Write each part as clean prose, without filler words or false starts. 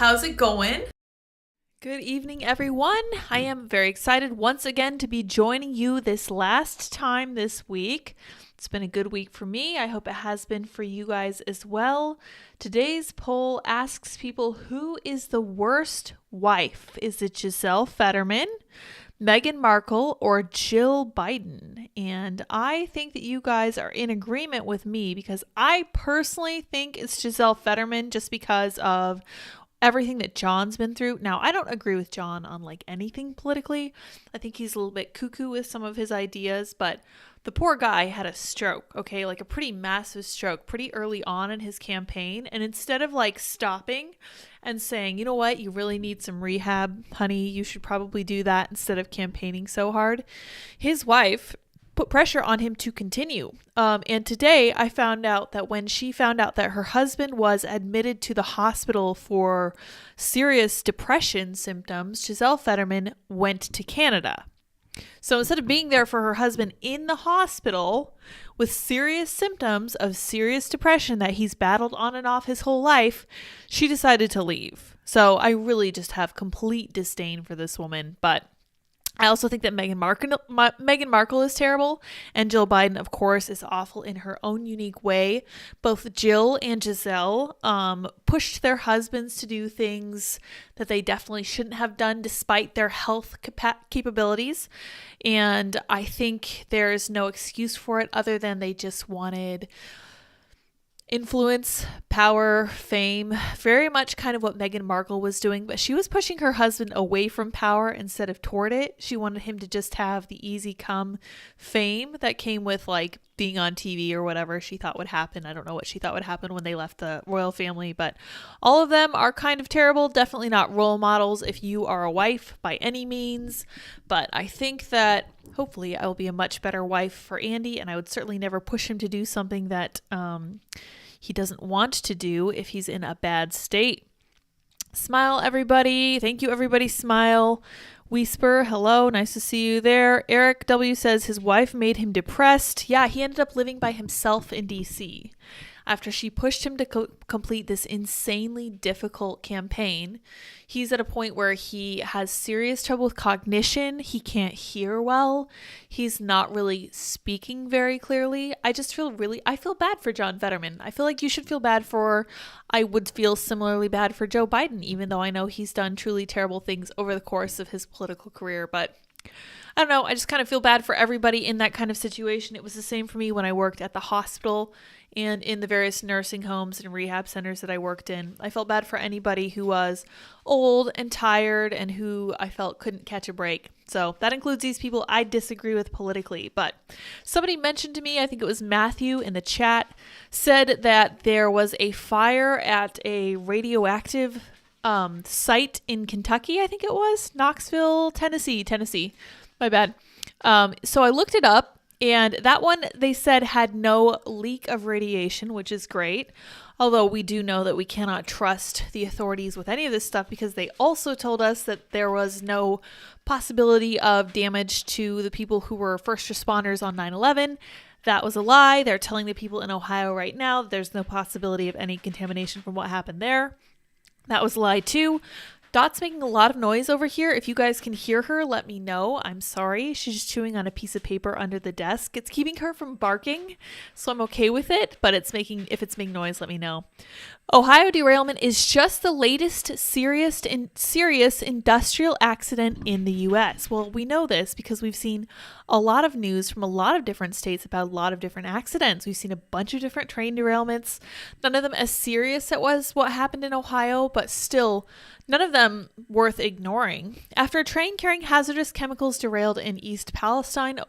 How's it going? Good evening, everyone. I am very excited once again to be joining you this last time this week. It's been a good week for me. I hope it has been for you guys as well. Today's poll asks people, who is the worst wife? Is it Giselle Fetterman, Meghan Markle, or Jill Biden? And I think that you guys are in agreement with me because I personally think it's Giselle Fetterman just because of everything that John's been through. Now, I don't agree with John on like anything politically. I think he's a little bit cuckoo with some of his ideas, but the poor guy had a stroke, okay? Like a pretty massive stroke pretty early on in his campaign. And instead of like stopping and saying, you know what, you really need some rehab, honey, you should probably do that instead of campaigning so hard, his wife put pressure on him to continue. And today I found out that when she found out that her husband was admitted to the hospital for serious depression symptoms, Giselle Fetterman went to Canada. So instead of being there for her husband in the hospital with serious symptoms of serious depression that he's battled on and off his whole life, she decided to leave. So I really just have complete disdain for this woman, but I also think that Meghan Markle is terrible, and Jill Biden, of course, is awful in her own unique way. Both Jill and Giselle pushed their husbands to do things that they definitely shouldn't have done despite their health capabilities, and I think there's no excuse for it other than they just wanted influence, power, fame, very much kind of what Meghan Markle was doing, but she was pushing her husband away from power instead of toward it. She wanted him to just have the easy come fame that came with like being on TV or whatever she thought would happen. I don't know what she thought would happen when they left the royal family, but all of them are kind of terrible. Definitely not role models if you are a wife by any means, but I think that hopefully I will be a much better wife for Andy, and I would certainly never push him to do something that he doesn't want to do if he's in a bad state. Smile, everybody. Thank you, everybody. Smile. Whisper, hello. Nice to see you there. Eric W. says his wife made him depressed. Yeah, he ended up living by himself in DC. After she pushed him to complete this insanely difficult campaign, he's at a point where he has serious trouble with cognition. He can't hear well. He's not really speaking very clearly. I feel bad for John Fetterman. I feel like you should feel bad I would feel similarly bad for Joe Biden, even though I know he's done truly terrible things over the course of his political career. But I don't know. I just kind of feel bad for everybody in that kind of situation. It was the same for me when I worked at the hospital and in the various nursing homes and rehab centers that I worked in. I felt bad for anybody who was old and tired and who I felt couldn't catch a break. So that includes these people I disagree with politically. But somebody mentioned to me, I think it was Matthew in the chat, said that there was a fire at a radioactive site in Kentucky, I think it was, Knoxville, Tennessee. My bad. So I looked it up, and that one, they said, had no leak of radiation, which is great. Although we do know that we cannot trust the authorities with any of this stuff because they also told us that there was no possibility of damage to the people who were first responders on 9/11. That was a lie. They're telling the people in Ohio right now that there's no possibility of any contamination from what happened there. That was a lie too. Dot's making a lot of noise over here. If you guys can hear her, let me know. I'm sorry. She's just chewing on a piece of paper under the desk. It's keeping her from barking, so I'm okay with it, but if it's making noise, let me know. Ohio derailment is just the latest serious industrial accident in the U.S. Well, we know this because we've seen a lot of news from a lot of different states about a lot of different accidents. We've seen a bunch of different train derailments, none of them as serious as what happened in Ohio, but still none of them worth ignoring. After a train carrying hazardous chemicals derailed in East Palestine,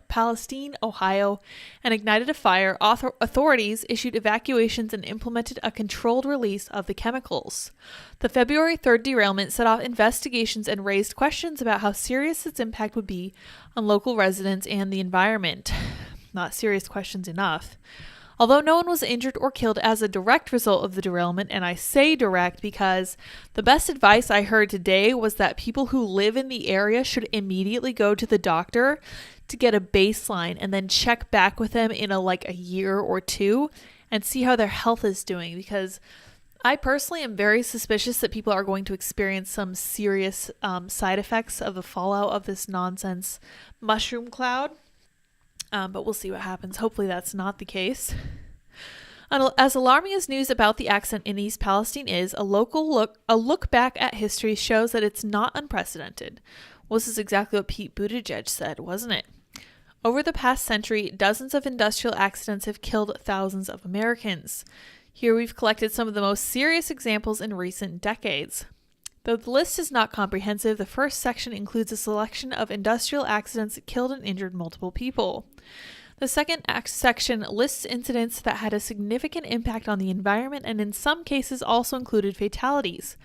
Ohio, and ignited a fire, authorities issued evacuations and implemented a controlled release of the chemicals. The February 3rd derailment set off investigations and raised questions about how serious its impact would be on local residents and the environment. Not serious questions enough. Although no one was injured or killed as a direct result of the derailment, and I say direct because the best advice I heard today was that people who live in the area should immediately go to the doctor to get a baseline and then check back with them in a year or two and see how their health is doing, because I personally am very suspicious that people are going to experience some serious side effects of the fallout of this nonsense mushroom cloud. But we'll see what happens. Hopefully that's not the case. As alarming as news about the accident in East Palestine is, a look back at history shows that it's not unprecedented. Well, this is exactly what Pete Buttigieg said, wasn't it? Over the past century, dozens of industrial accidents have killed thousands of Americans. Here we've collected some of the most serious examples in recent decades. Though the list is not comprehensive, the first section includes a selection of industrial accidents that killed and injured multiple people. The second section lists incidents that had a significant impact on the environment and in some cases also included fatalities.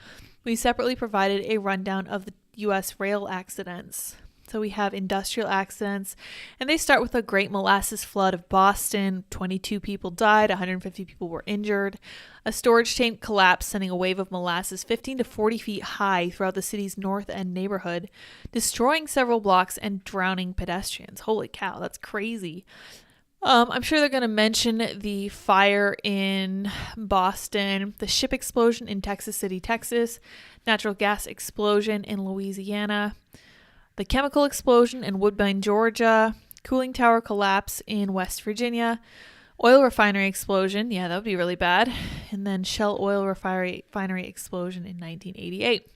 We separately provided a rundown of the U.S. rail accidents. So we have industrial accidents, and they start with the Great Molasses Flood of Boston. 22 people died, 150 people were injured. A storage tank collapsed, sending a wave of molasses 15 to 40 feet high throughout the city's North End neighborhood, destroying several blocks and drowning pedestrians. Holy cow, that's crazy. I'm sure they're going to mention the fire in Boston, the ship explosion in Texas City, Texas, natural gas explosion in Louisiana, the chemical explosion in Woodbine, Georgia, cooling tower collapse in West Virginia, oil refinery explosion, yeah, that would be really bad, and then Shell oil refinery explosion in 1988.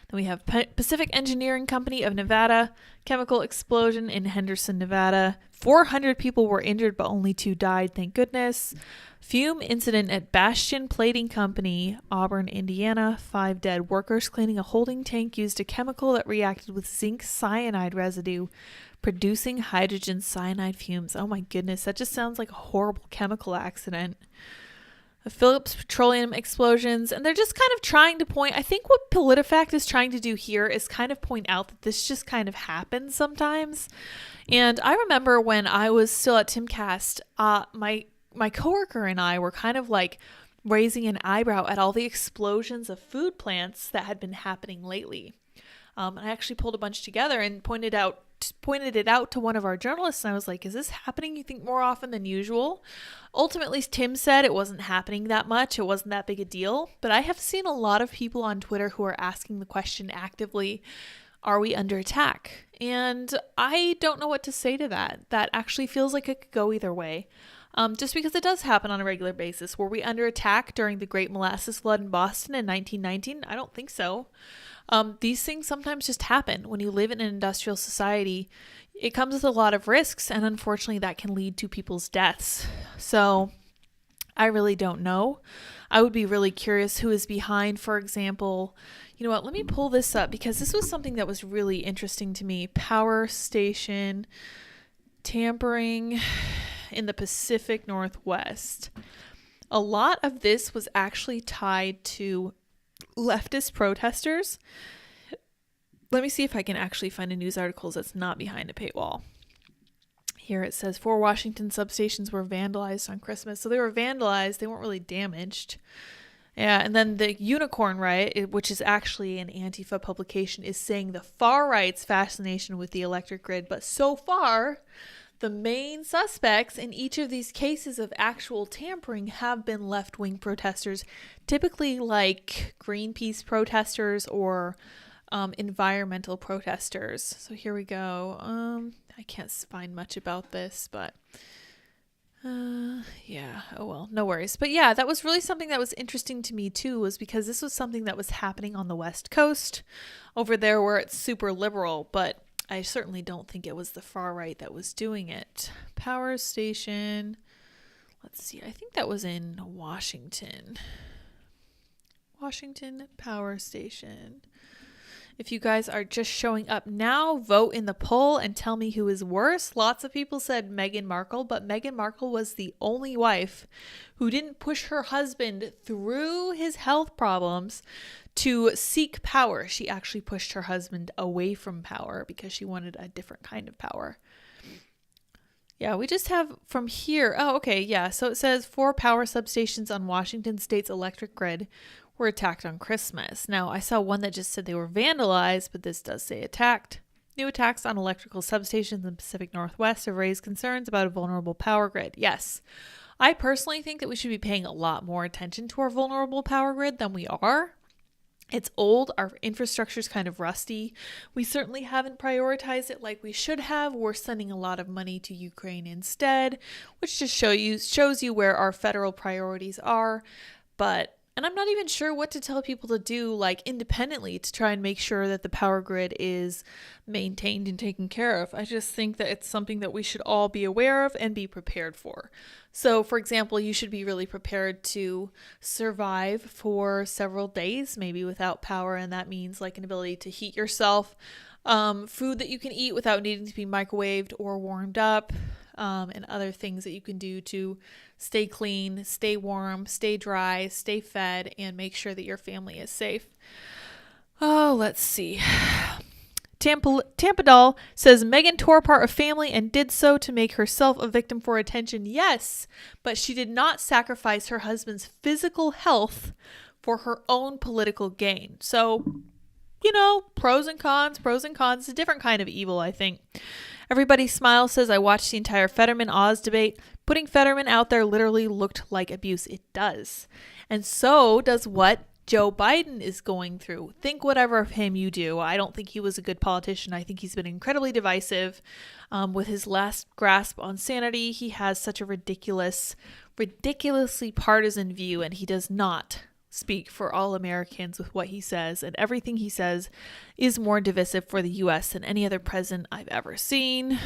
Then we have Pacific Engineering Company of Nevada, chemical explosion in Henderson, Nevada. 400 people were injured, but only 2 died, thank goodness. Fume incident at Bastion Plating Company, Auburn, Indiana. 5 dead. Workers cleaning a holding tank used a chemical that reacted with zinc cyanide residue, producing hydrogen cyanide fumes. Oh my goodness, that just sounds like a horrible chemical accident. The Phillips Petroleum explosions, and they're just kind of trying to point, I think what PolitiFact is trying to do here is kind of point out that this just kind of happens sometimes. And I remember when I was still at TimCast, my coworker and I were kind of like raising an eyebrow at all the explosions of food plants that had been happening lately. I actually pulled a bunch together and pointed it out to one of our journalists, and I was like, is this happening, you think, more often than usual? Ultimately, Tim said it wasn't happening that much. It wasn't that big a deal. But I have seen a lot of people on Twitter who are asking the question actively, are we under attack? And I don't know what to say to that. That actually feels like it could go either way. Just because it does happen on a regular basis. Were we under attack during the Great Molasses Flood in Boston in 1919? I don't think so. These things sometimes just happen. When you live in an industrial society, it comes with a lot of risks, and unfortunately that can lead to people's deaths. So I really don't know. I would be really curious who is behind, for example, you know what, let me pull this up because this was something that was really interesting to me. Power station tampering in the Pacific Northwest. A lot of this was actually tied to leftist protesters. Let me see if I can actually find a news article that's not behind a paywall. Here it says 4 Washington substations were vandalized on Christmas. So they were vandalized. They weren't really damaged. Yeah, and then the Unicorn Riot, which is actually an Antifa publication, is saying the far right's fascination with the electric grid. But so far, the main suspects in each of these cases of actual tampering have been left-wing protesters, typically like Greenpeace protesters or environmental protesters. So here we go. I can't find much about this, but yeah, oh well, no worries. But yeah, that was really something that was interesting to me too, was because this was something that was happening on the West Coast over there where it's super liberal, but I certainly don't think it was the far right that was doing it. Power station. Let's see. I think that was in Washington. Washington Power Station. If you guys are just showing up now, vote in the poll and tell me who is worse. Lots of people said Meghan Markle, but Meghan Markle was the only wife who didn't push her husband through his health problems to seek power. She actually pushed her husband away from power because she wanted a different kind of power. Yeah, we just have from here. Oh, okay. Yeah. So it says 4 power substations on Washington State's electric grid were attacked on Christmas. Now, I saw one that just said they were vandalized, but this does say attacked. New attacks on electrical substations in the Pacific Northwest have raised concerns about a vulnerable power grid. Yes. I personally think that we should be paying a lot more attention to our vulnerable power grid than we are. It's old, our infrastructure's kind of rusty. We certainly haven't prioritized it like we should have. We're sending a lot of money to Ukraine instead, which just shows you where our federal priorities are. And I'm not even sure what to tell people to do, like, independently to try and make sure that the power grid is maintained and taken care of. I just think that it's something that we should all be aware of and be prepared for. So, for example, you should be really prepared to survive for several days, maybe without power, and that means like an ability to heat yourself, food that you can eat without needing to be microwaved or warmed up, and other things that you can do to stay clean, stay warm, stay dry, stay fed, and make sure that your family is safe. Oh, let's see. Tampa Doll says Megan tore apart a family and did so to make herself a victim for attention. Yes, but she did not sacrifice her husband's physical health for her own political gain. So, pros and cons. It's a different kind of evil, I think. Everybody Smile says, I watched the entire Fetterman-Oz debate. Putting Fetterman out there literally looked like abuse. It does. And so does what Joe Biden is going through. Think whatever of him you do. I don't think he was a good politician. I think he's been incredibly divisive. With his last grasp on sanity, he has such a ridiculously partisan view, and he does not speak for all Americans with what he says, and everything he says is more divisive for the U.S. than any other president I've ever seen.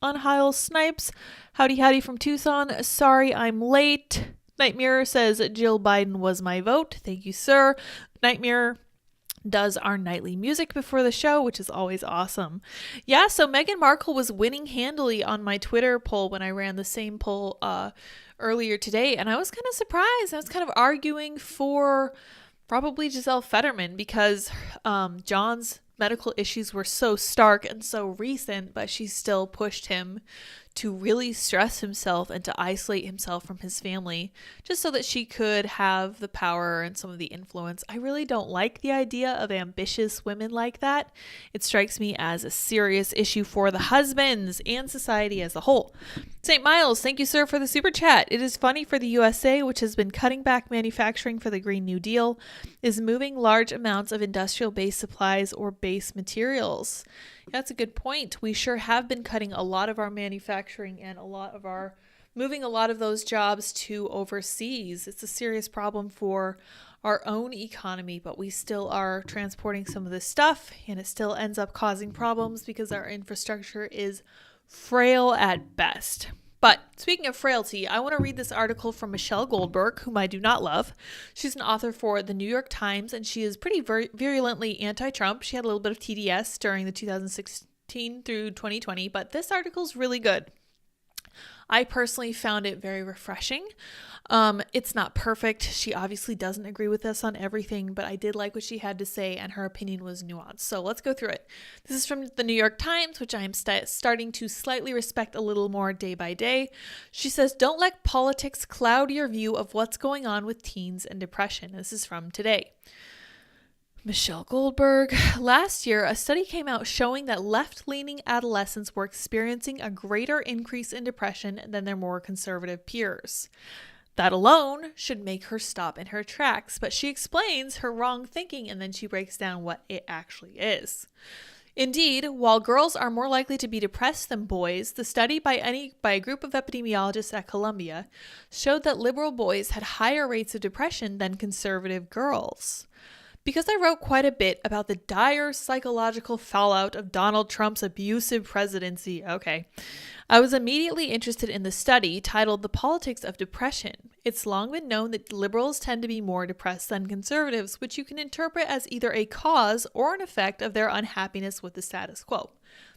Unheil Snipes, howdy from Tucson. Sorry I'm late. Nightmare says Jill Biden was my vote. Thank you, sir. Nightmare does our nightly music before the show, which is always awesome. Yeah, so Meghan Markle was winning handily on my Twitter poll when I ran the same poll earlier today, and I was kind of surprised. I was kind of arguing for probably Giselle Fetterman because John's medical issues were so stark and so recent, but she still pushed him to really stress himself and to isolate himself from his family just so that she could have the power and some of the influence. I really don't like the idea of ambitious women like that. It strikes me as a serious issue for the husbands and society as a whole. St. Miles, thank you, sir, for the super chat. It is funny for the USA, which has been cutting back manufacturing for the Green New Deal, is moving large amounts of industrial-based supplies or base materials. That's a good point. We sure have been cutting a lot of our manufacturing and moving a lot of those jobs to overseas. It's a serious problem for our own economy, but we still are transporting some of this stuff, and it still ends up causing problems because our infrastructure is frail at best. But speaking of frailty, I want to read this article from Michelle Goldberg, whom I do not love. She's an author for the New York Times, and she is pretty virulently anti-Trump. She had a little bit of TDS during the 2016 through 2020, but this article is really good. I personally found it very refreshing. It's not perfect. She obviously doesn't agree with us on everything, but I did like what she had to say, and her opinion was nuanced. So let's go through it. This is from the New York Times, which I am starting to slightly respect a little more day by day. She says, don't let politics cloud your view of what's going on with teens and depression. This is from today. Michelle Goldberg. Last year, a study came out showing that left-leaning adolescents were experiencing a greater increase in depression than their more conservative peers. That alone should make her stop in her tracks, but she explains her wrong thinking and then she breaks down what it actually is. Indeed, while girls are more likely to be depressed than boys, the study by a group of epidemiologists at Columbia showed that liberal boys had higher rates of depression than conservative girls. Because I wrote quite a bit about the dire psychological fallout of Donald Trump's abusive presidency, I was immediately interested in the study titled The Politics of Depression. It's long been known that liberals tend to be more depressed than conservatives, which you can interpret as either a cause or an effect of their unhappiness with the status quo.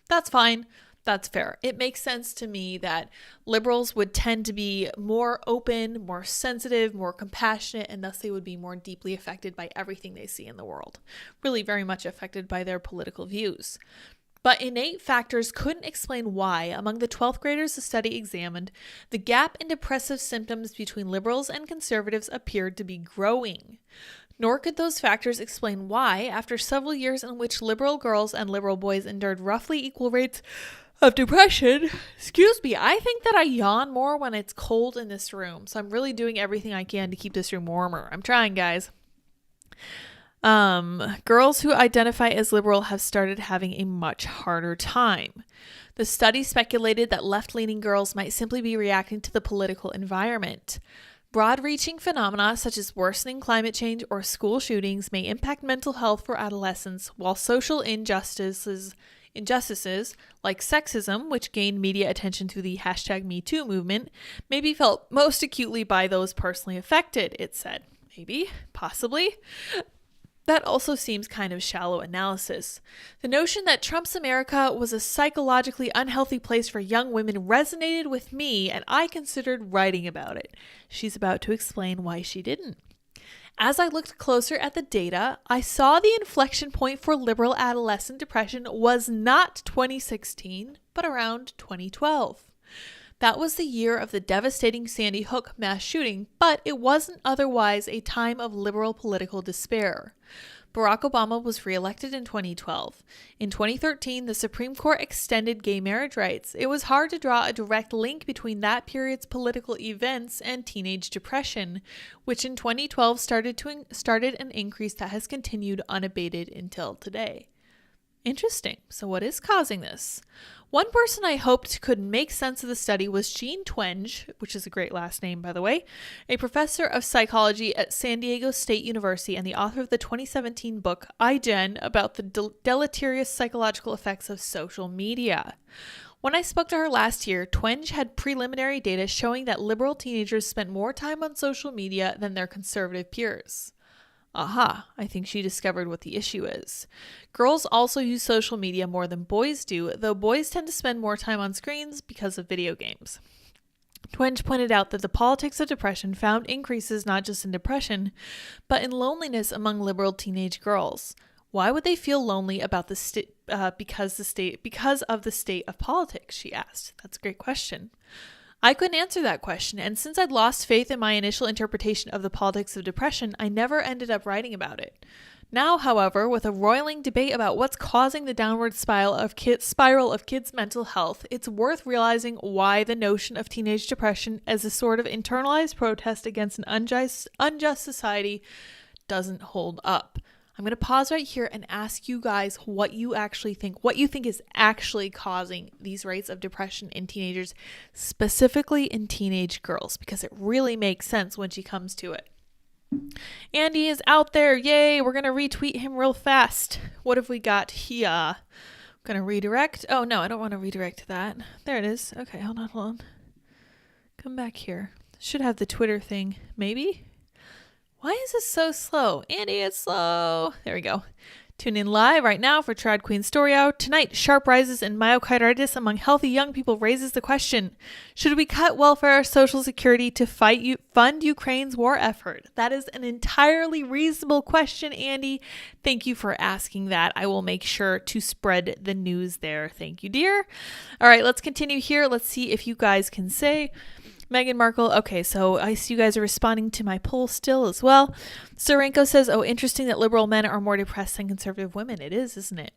That's fine. That's fair. It makes sense to me that liberals would tend to be more open, more sensitive, more compassionate, and thus they would be more deeply affected by everything they see in the world. Really very much affected by their political views. But innate factors couldn't explain why, among the 12th graders the study examined, the gap in depressive symptoms between liberals and conservatives appeared to be growing. Nor could those factors explain why, after several years in which liberal girls and liberal boys endured roughly equal rates of depression. Excuse me. I think that I yawn more when it's cold in this room. So I'm really doing everything I can to keep this room warmer. I'm trying, guys. Girls who identify as liberal have started having a much harder time. The study speculated that left-leaning girls might simply be reacting to the political environment. Broad-reaching phenomena such as worsening climate change or school shootings may impact mental health for adolescents, while social injustices like sexism, which gained media attention through the #MeToo movement, may be felt most acutely by those personally affected, it said. Maybe, possibly. That also seems kind of shallow analysis. The notion that Trump's America was a psychologically unhealthy place for young women resonated with me, and I considered writing about it. She's about to explain why she didn't. As I looked closer at the data, I saw the inflection point for liberal adolescent depression was not 2016, but around 2012. That was the year of the devastating Sandy Hook mass shooting, but it wasn't otherwise a time of liberal political despair. Barack Obama was reelected in 2012. In 2013, the Supreme Court extended gay marriage rights. It was hard to draw a direct link between that period's political events and teenage depression, which in 2012 started an increase that has continued unabated until today. Interesting. So what is causing this? One person I hoped could make sense of the study was Jean Twenge, which is a great last name, by the way, a professor of psychology at San Diego State University and the author of the 2017 book, iGen, about the deleterious psychological effects of social media. When I spoke to her last year, Twenge had preliminary data showing that liberal teenagers spent more time on social media than their conservative peers. Aha, I think she discovered what the issue is. Girls also use social media more than boys do, though boys tend to spend more time on screens because of video games. Twenge pointed out that the politics of depression found increases not just in depression, but in loneliness among liberal teenage girls. Why would they feel lonely about because of the state of politics, she asked. That's a great question. I couldn't answer that question, and since I'd lost faith in my initial interpretation of the politics of depression, I never ended up writing about it. Now, however, with a roiling debate about what's causing the downward spiral of kids' mental health, it's worth realizing why the notion of teenage depression as a sort of internalized protest against an unjust society doesn't hold up. I'm going to pause right here and ask you guys what you think is actually causing these rates of depression in teenagers, specifically in teenage girls, because it really makes sense when she comes to it. Andy is out there. Yay. We're going to retweet him real fast. What have we got here? I'm going to redirect. Oh, no, I don't want to redirect that. There it is. Okay, hold on. Come back here. Should have the Twitter thing, maybe? Why is this so slow? Andy, it's slow. There we go. Tune in live right now for Trad Queen Story Hour. Tonight, sharp rises in myocarditis among healthy young people raises the question, should we cut welfare social security to fund Ukraine's war effort? That is an entirely reasonable question, Andy. Thank you for asking that. I will make sure to spread the news there. Thank you, dear. All right, let's continue here. Let's see if you guys can say Meghan Markle. Okay, so I see you guys are responding to my poll still as well. Sarenko says, oh, interesting that liberal men are more depressed than conservative women. It is, isn't it?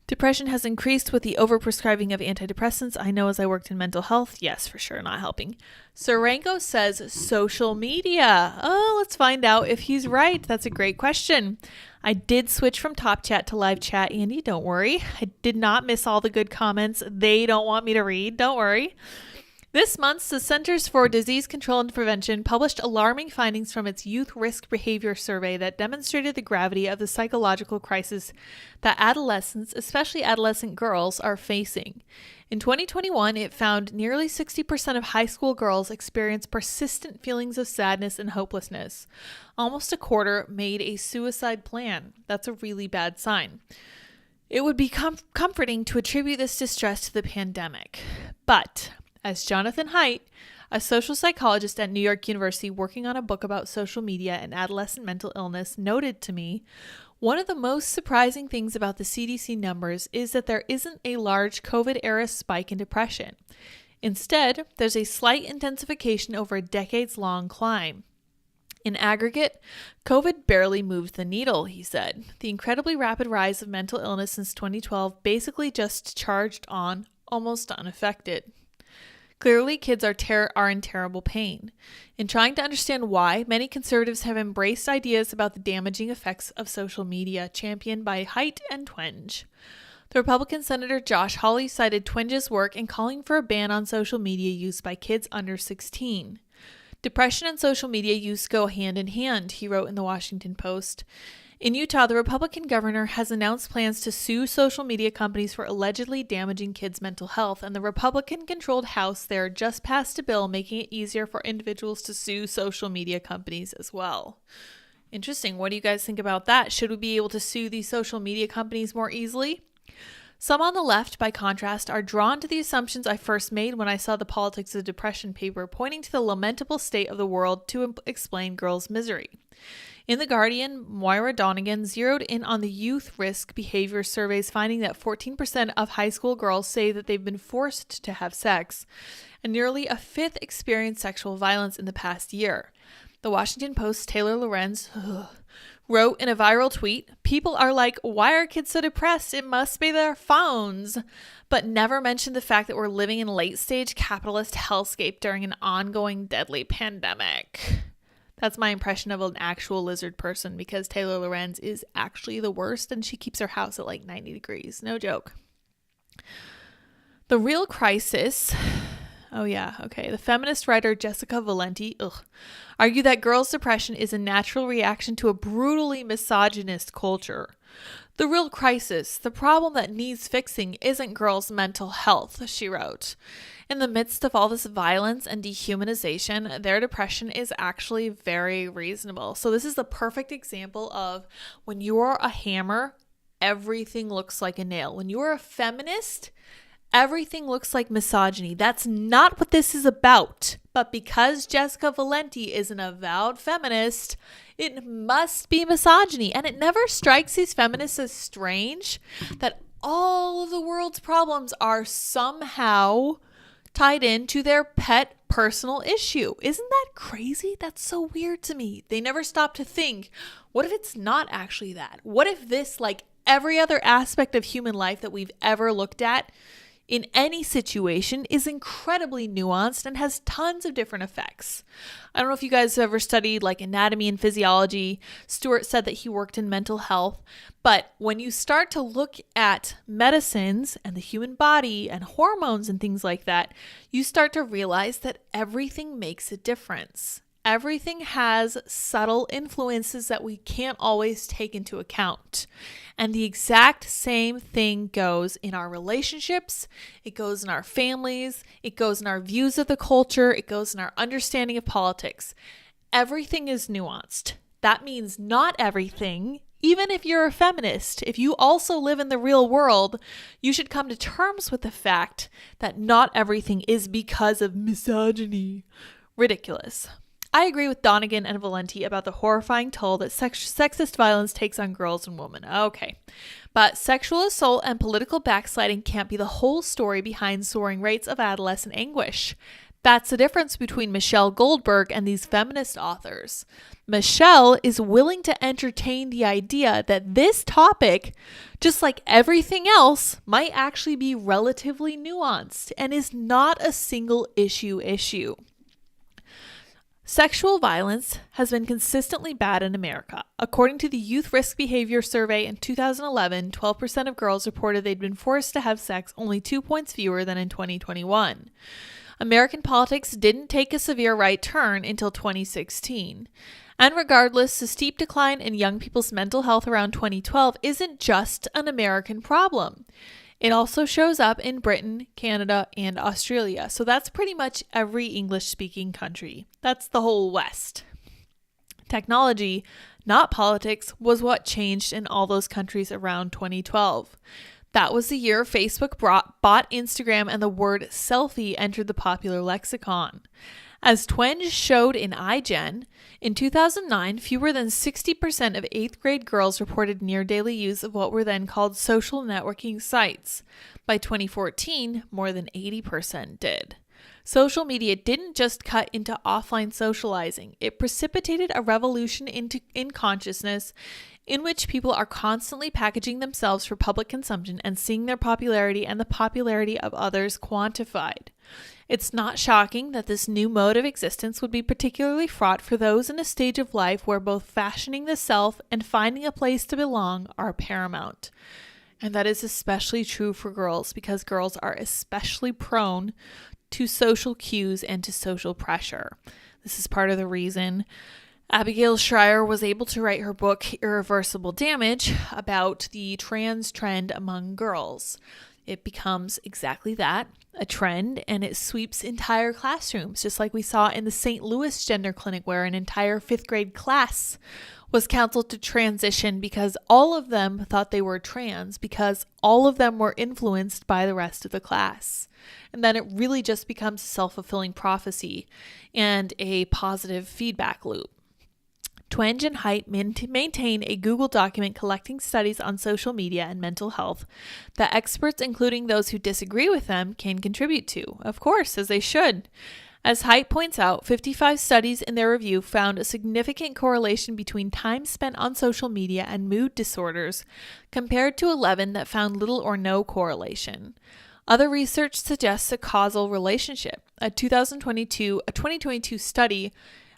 Depression has increased with the overprescribing of antidepressants. I know as I worked in mental health. Yes, for sure, not helping. Sarenko says social media. Oh, let's find out if he's right. That's a great question. I did switch from top chat to live chat, Andy. Don't worry. I did not miss all the good comments. They don't want me to read. Don't worry. This month, the Centers for Disease Control and Prevention published alarming findings from its Youth Risk Behavior Survey that demonstrated the gravity of the psychological crisis that adolescents, especially adolescent girls, are facing. In 2021, it found nearly 60% of high school girls experience persistent feelings of sadness and hopelessness. Almost a quarter made a suicide plan. That's a really bad sign. It would be comforting to attribute this distress to the pandemic, but as Jonathan Haidt, a social psychologist at New York University working on a book about social media and adolescent mental illness, noted to me, one of the most surprising things about the CDC numbers is that there isn't a large COVID-era spike in depression. Instead, there's a slight intensification over a decades-long climb. In aggregate, COVID barely moved the needle, he said. The incredibly rapid rise of mental illness since 2012 basically just charged on almost unaffected. Clearly, kids are in terrible pain. In trying to understand why, many conservatives have embraced ideas about the damaging effects of social media, championed by Haidt and Twenge. The Republican Senator Josh Hawley cited Twenge's work in calling for a ban on social media use by kids under 16. Depression and social media use go hand in hand, he wrote in the Washington Post. In Utah, the Republican governor has announced plans to sue social media companies for allegedly damaging kids' mental health, and the Republican-controlled House there just passed a bill making it easier for individuals to sue social media companies as well. Interesting. What do you guys think about that? Should we be able to sue these social media companies more easily? Some on the left, by contrast, are drawn to the assumptions I first made when I saw the Politics of Depression paper pointing to the lamentable state of the world to explain girls' misery. In The Guardian, Moira Donegan zeroed in on the youth risk behavior surveys, finding that 14% of high school girls say that they've been forced to have sex, and nearly a fifth experienced sexual violence in the past year. The Washington Post's Taylor Lorenz wrote in a viral tweet, "People are like, why are kids so depressed? It must be their phones," but never mentioned the fact that we're living in late-stage capitalist hellscape during an ongoing deadly pandemic. That's my impression of an actual lizard person, because Taylor Lorenz is actually the worst, and she keeps her house at like 90 degrees. No joke. The real crisis... The feminist writer Jessica Valenti argued that girls' depression is a natural reaction to a brutally misogynist culture. The real crisis, the problem that needs fixing, isn't girls' mental health, she wrote. In the midst of all this violence and dehumanization, their depression is actually very reasonable. So this is the perfect example of when you are a hammer, everything looks like a nail. When you are a feminist, everything looks like misogyny. That's not what this is about. But because Jessica Valenti is an avowed feminist, it must be misogyny. And it never strikes these feminists as strange that all of the world's problems are somehow tied into their pet personal issue. Isn't that crazy? That's so weird to me. They never stop to think, what if it's not actually that? What if this, like every other aspect of human life that we've ever looked at, in any situation, is incredibly nuanced and has tons of different effects. I don't know if you guys have ever studied like anatomy and physiology. Stuart said that he worked in mental health. But when you start to look at medicines and the human body and hormones and things like that, you start to realize that everything makes a difference. Everything has subtle influences that we can't always take into account. And the exact same thing goes in our relationships, it goes in our families, it goes in our views of the culture, it goes in our understanding of politics. Everything is nuanced. That means not everything, even if you're a feminist, if you also live in the real world, you should come to terms with the fact that not everything is because of misogyny. Ridiculous. I agree with Donegan and Valenti about the horrifying toll that sexist violence takes on girls and women. Okay. But sexual assault and political backsliding can't be the whole story behind soaring rates of adolescent anguish. That's the difference between Michelle Goldberg and these feminist authors. Michelle is willing to entertain the idea that this topic, just like everything else, might actually be relatively nuanced and is not a single issue. Sexual violence has been consistently bad in America. According to the Youth Risk Behavior Survey in 2011, 12% of girls reported they'd been forced to have sex, only 2 points fewer than in 2021. American politics didn't take a severe right turn until 2016. And regardless, the steep decline in young people's mental health around 2012 isn't just an American problem. It also shows up in Britain, Canada, and Australia. So that's pretty much every English-speaking country. That's the whole West. Technology, not politics, was what changed in all those countries around 2012. That was the year Facebook bought Instagram and the word selfie entered the popular lexicon. As Twenge showed in iGen, in 2009, fewer than 60% of 8th grade girls reported near daily use of what were then called social networking sites. By 2014, more than 80% did. Social media didn't just cut into offline socializing. It precipitated a revolution in consciousness in which people are constantly packaging themselves for public consumption and seeing their popularity and the popularity of others quantified. It's not shocking that this new mode of existence would be particularly fraught for those in a stage of life where both fashioning the self and finding a place to belong are paramount. And that is especially true for girls because girls are especially prone to social cues and to social pressure. This is part of the reason Abigail Shrier was able to write her book, Irreversible Damage, about the trans trend among girls. It becomes exactly that, a trend, and it sweeps entire classrooms, just like we saw in the St. Louis Gender Clinic, where an entire 5th grade class was counseled to transition because all of them thought they were trans, because all of them were influenced by the rest of the class. And then it really just becomes a self-fulfilling prophecy and a positive feedback loop. Twenge and Haidt maintain a Google document collecting studies on social media and mental health that experts, including those who disagree with them, can contribute to. Of course, as they should. As Haidt points out, 55 studies in their review found a significant correlation between time spent on social media and mood disorders, compared to 11 that found little or no correlation. Other research suggests a causal relationship. A 2022 study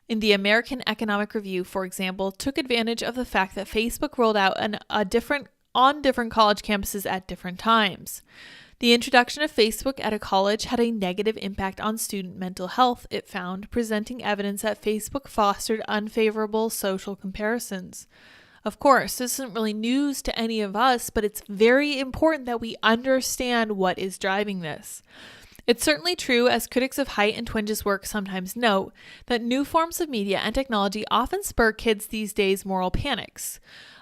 in the American Economic Review, for example, took advantage of the fact that Facebook rolled out on different college campuses at different times. The introduction of Facebook at a college had a negative impact on student mental health, it found, presenting evidence that Facebook fostered unfavorable social comparisons. Of course, this isn't really news to any of us, but it's very important that we understand what is driving this. It's certainly true, as critics of Haidt and Twenge's work sometimes note, that new forms of media and technology often spur kids these days' moral panics.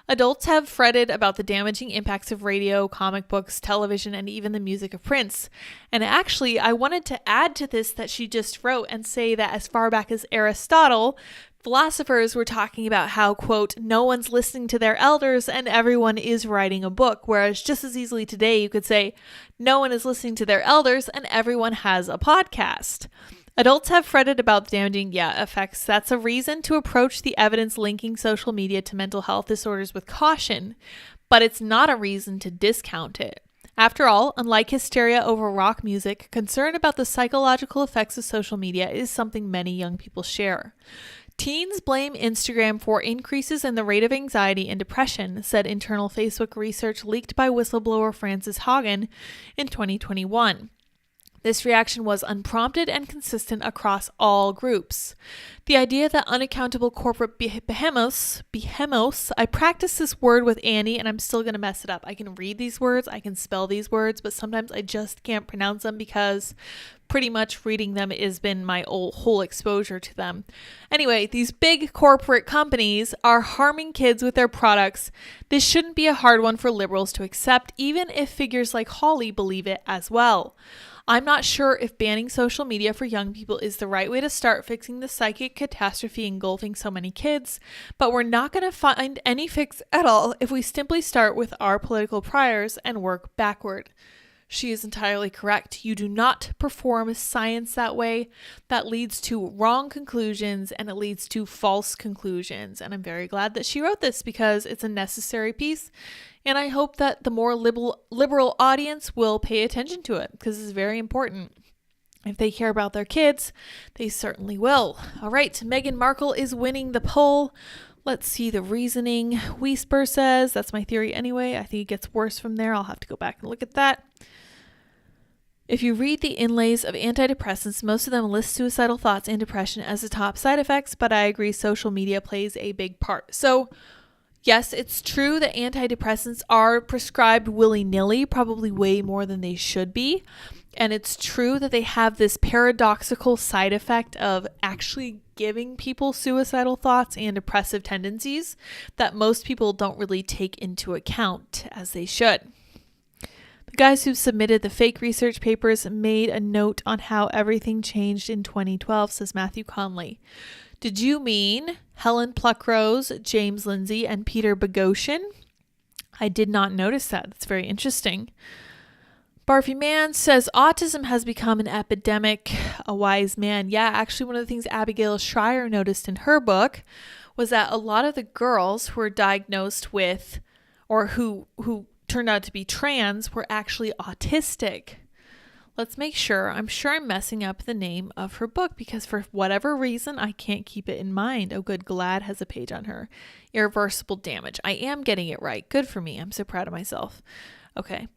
Adults have fretted about the damaging impacts of radio, comic books, television, and even the music of Prince. And actually, I wanted to add to this that she just wrote and say that as far back as Aristotle, philosophers were talking about how, quote, no one's listening to their elders and everyone is writing a book, whereas just as easily today you could say no one is listening to their elders and everyone has a podcast. Adults have fretted about the damaging effects. That's a reason to approach the evidence linking social media to mental health disorders with caution, but it's not a reason to discount it. After all, unlike hysteria over rock music, concern about the psychological effects of social media is something many young people share. Teens blame Instagram for increases in the rate of anxiety and depression, said internal Facebook research leaked by whistleblower Frances Haugen in 2021. This reaction was unprompted and consistent across all groups. The idea that unaccountable corporate behemoths, I practice this word with Annie and I'm still going to mess it up. I can read these words, I can spell these words, but sometimes I just can't pronounce them because pretty much reading them has been my whole exposure to them. Anyway, these big corporate companies are harming kids with their products. This shouldn't be a hard one for liberals to accept, even if figures like Hawley believe it as well. I'm not sure if banning social media for young people is the right way to start fixing the psychic catastrophe engulfing so many kids, but we're not going to find any fix at all if we simply start with our political priors and work backward. She is entirely correct. You do not perform science that way. That leads to wrong conclusions and it leads to false conclusions. And I'm very glad that she wrote this because it's a necessary piece. And I hope that the more liberal audience will pay attention to it because it's very important. If they care about their kids, they certainly will. All right, Meghan Markle is winning the poll. Let's see the reasoning. Whisper says, that's my theory anyway. I think it gets worse from there. I'll have to go back and look at that. If you read the inlays of antidepressants, most of them list suicidal thoughts and depression as the top side effects, but I agree social media plays a big part. So yes, it's true that antidepressants are prescribed willy-nilly, probably way more than they should be. And it's true that they have this paradoxical side effect of actually giving people suicidal thoughts and depressive tendencies that most people don't really take into account as they should. The guys who submitted the fake research papers made a note on how everything changed in 2012, says Matthew Conley. Did you mean Helen Pluckrose, James Lindsay, and Peter Boghossian? I did not notice that. That's very interesting. Barfy Man says autism has become an epidemic. A wise man. Yeah, actually one of the things Abigail Schreier noticed in her book was that a lot of the girls who were diagnosed with or who turned out to be trans were actually autistic. Let's make sure. I'm sure I'm messing up the name of her book because for whatever reason, I can't keep it in mind. Oh, good. Glad has a page on her. Irreversible damage. I am getting it right. Good for me. I'm so proud of myself. Okay.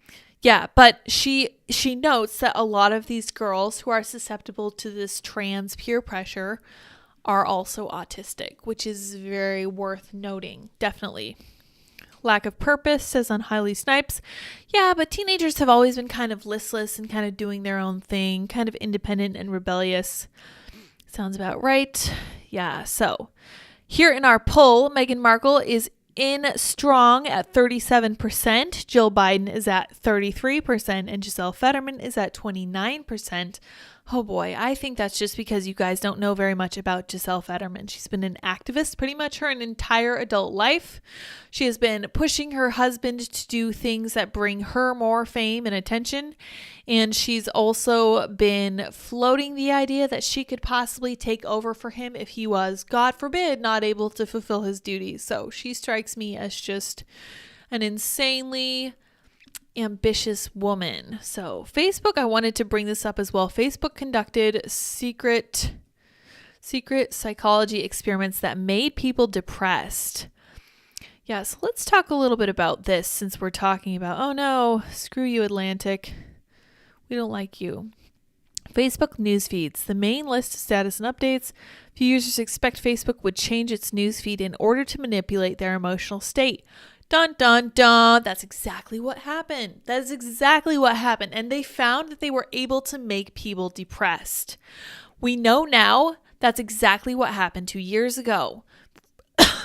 Yeah, but she notes that a lot of these girls who are susceptible to this trans peer pressure are also autistic, which is very worth noting. Definitely. Lack of purpose, says on Highly Snipes. Yeah, but teenagers have always been kind of listless and kind of doing their own thing, kind of independent and rebellious. Sounds about right. Yeah, so here in our poll, Meghan Markle is in strong at 37%. Jill Biden is at 33%, and Giselle Fetterman is at 29%. Oh boy, I think that's just because you guys don't know very much about Giselle Fetterman. She's been an activist pretty much her entire adult life. She has been pushing her husband to do things that bring her more fame and attention. And she's also been floating the idea that she could possibly take over for him if he was, God forbid, not able to fulfill his duties. So she strikes me as just an insanely ambitious woman. So Facebook, I wanted to bring this up as well. Facebook conducted secret psychology experiments that made people depressed. Yeah, so let's talk a little bit about this since we're talking about, oh no, screw you, Atlantic. We don't like you. Facebook news feeds. The main list of status and updates. Few users expect Facebook would change its news feed in order to manipulate their emotional state. Dun, dun, dun. That's exactly what happened. That is exactly what happened. And they found that they were able to make people depressed. We know now that's exactly what happened 2 years ago.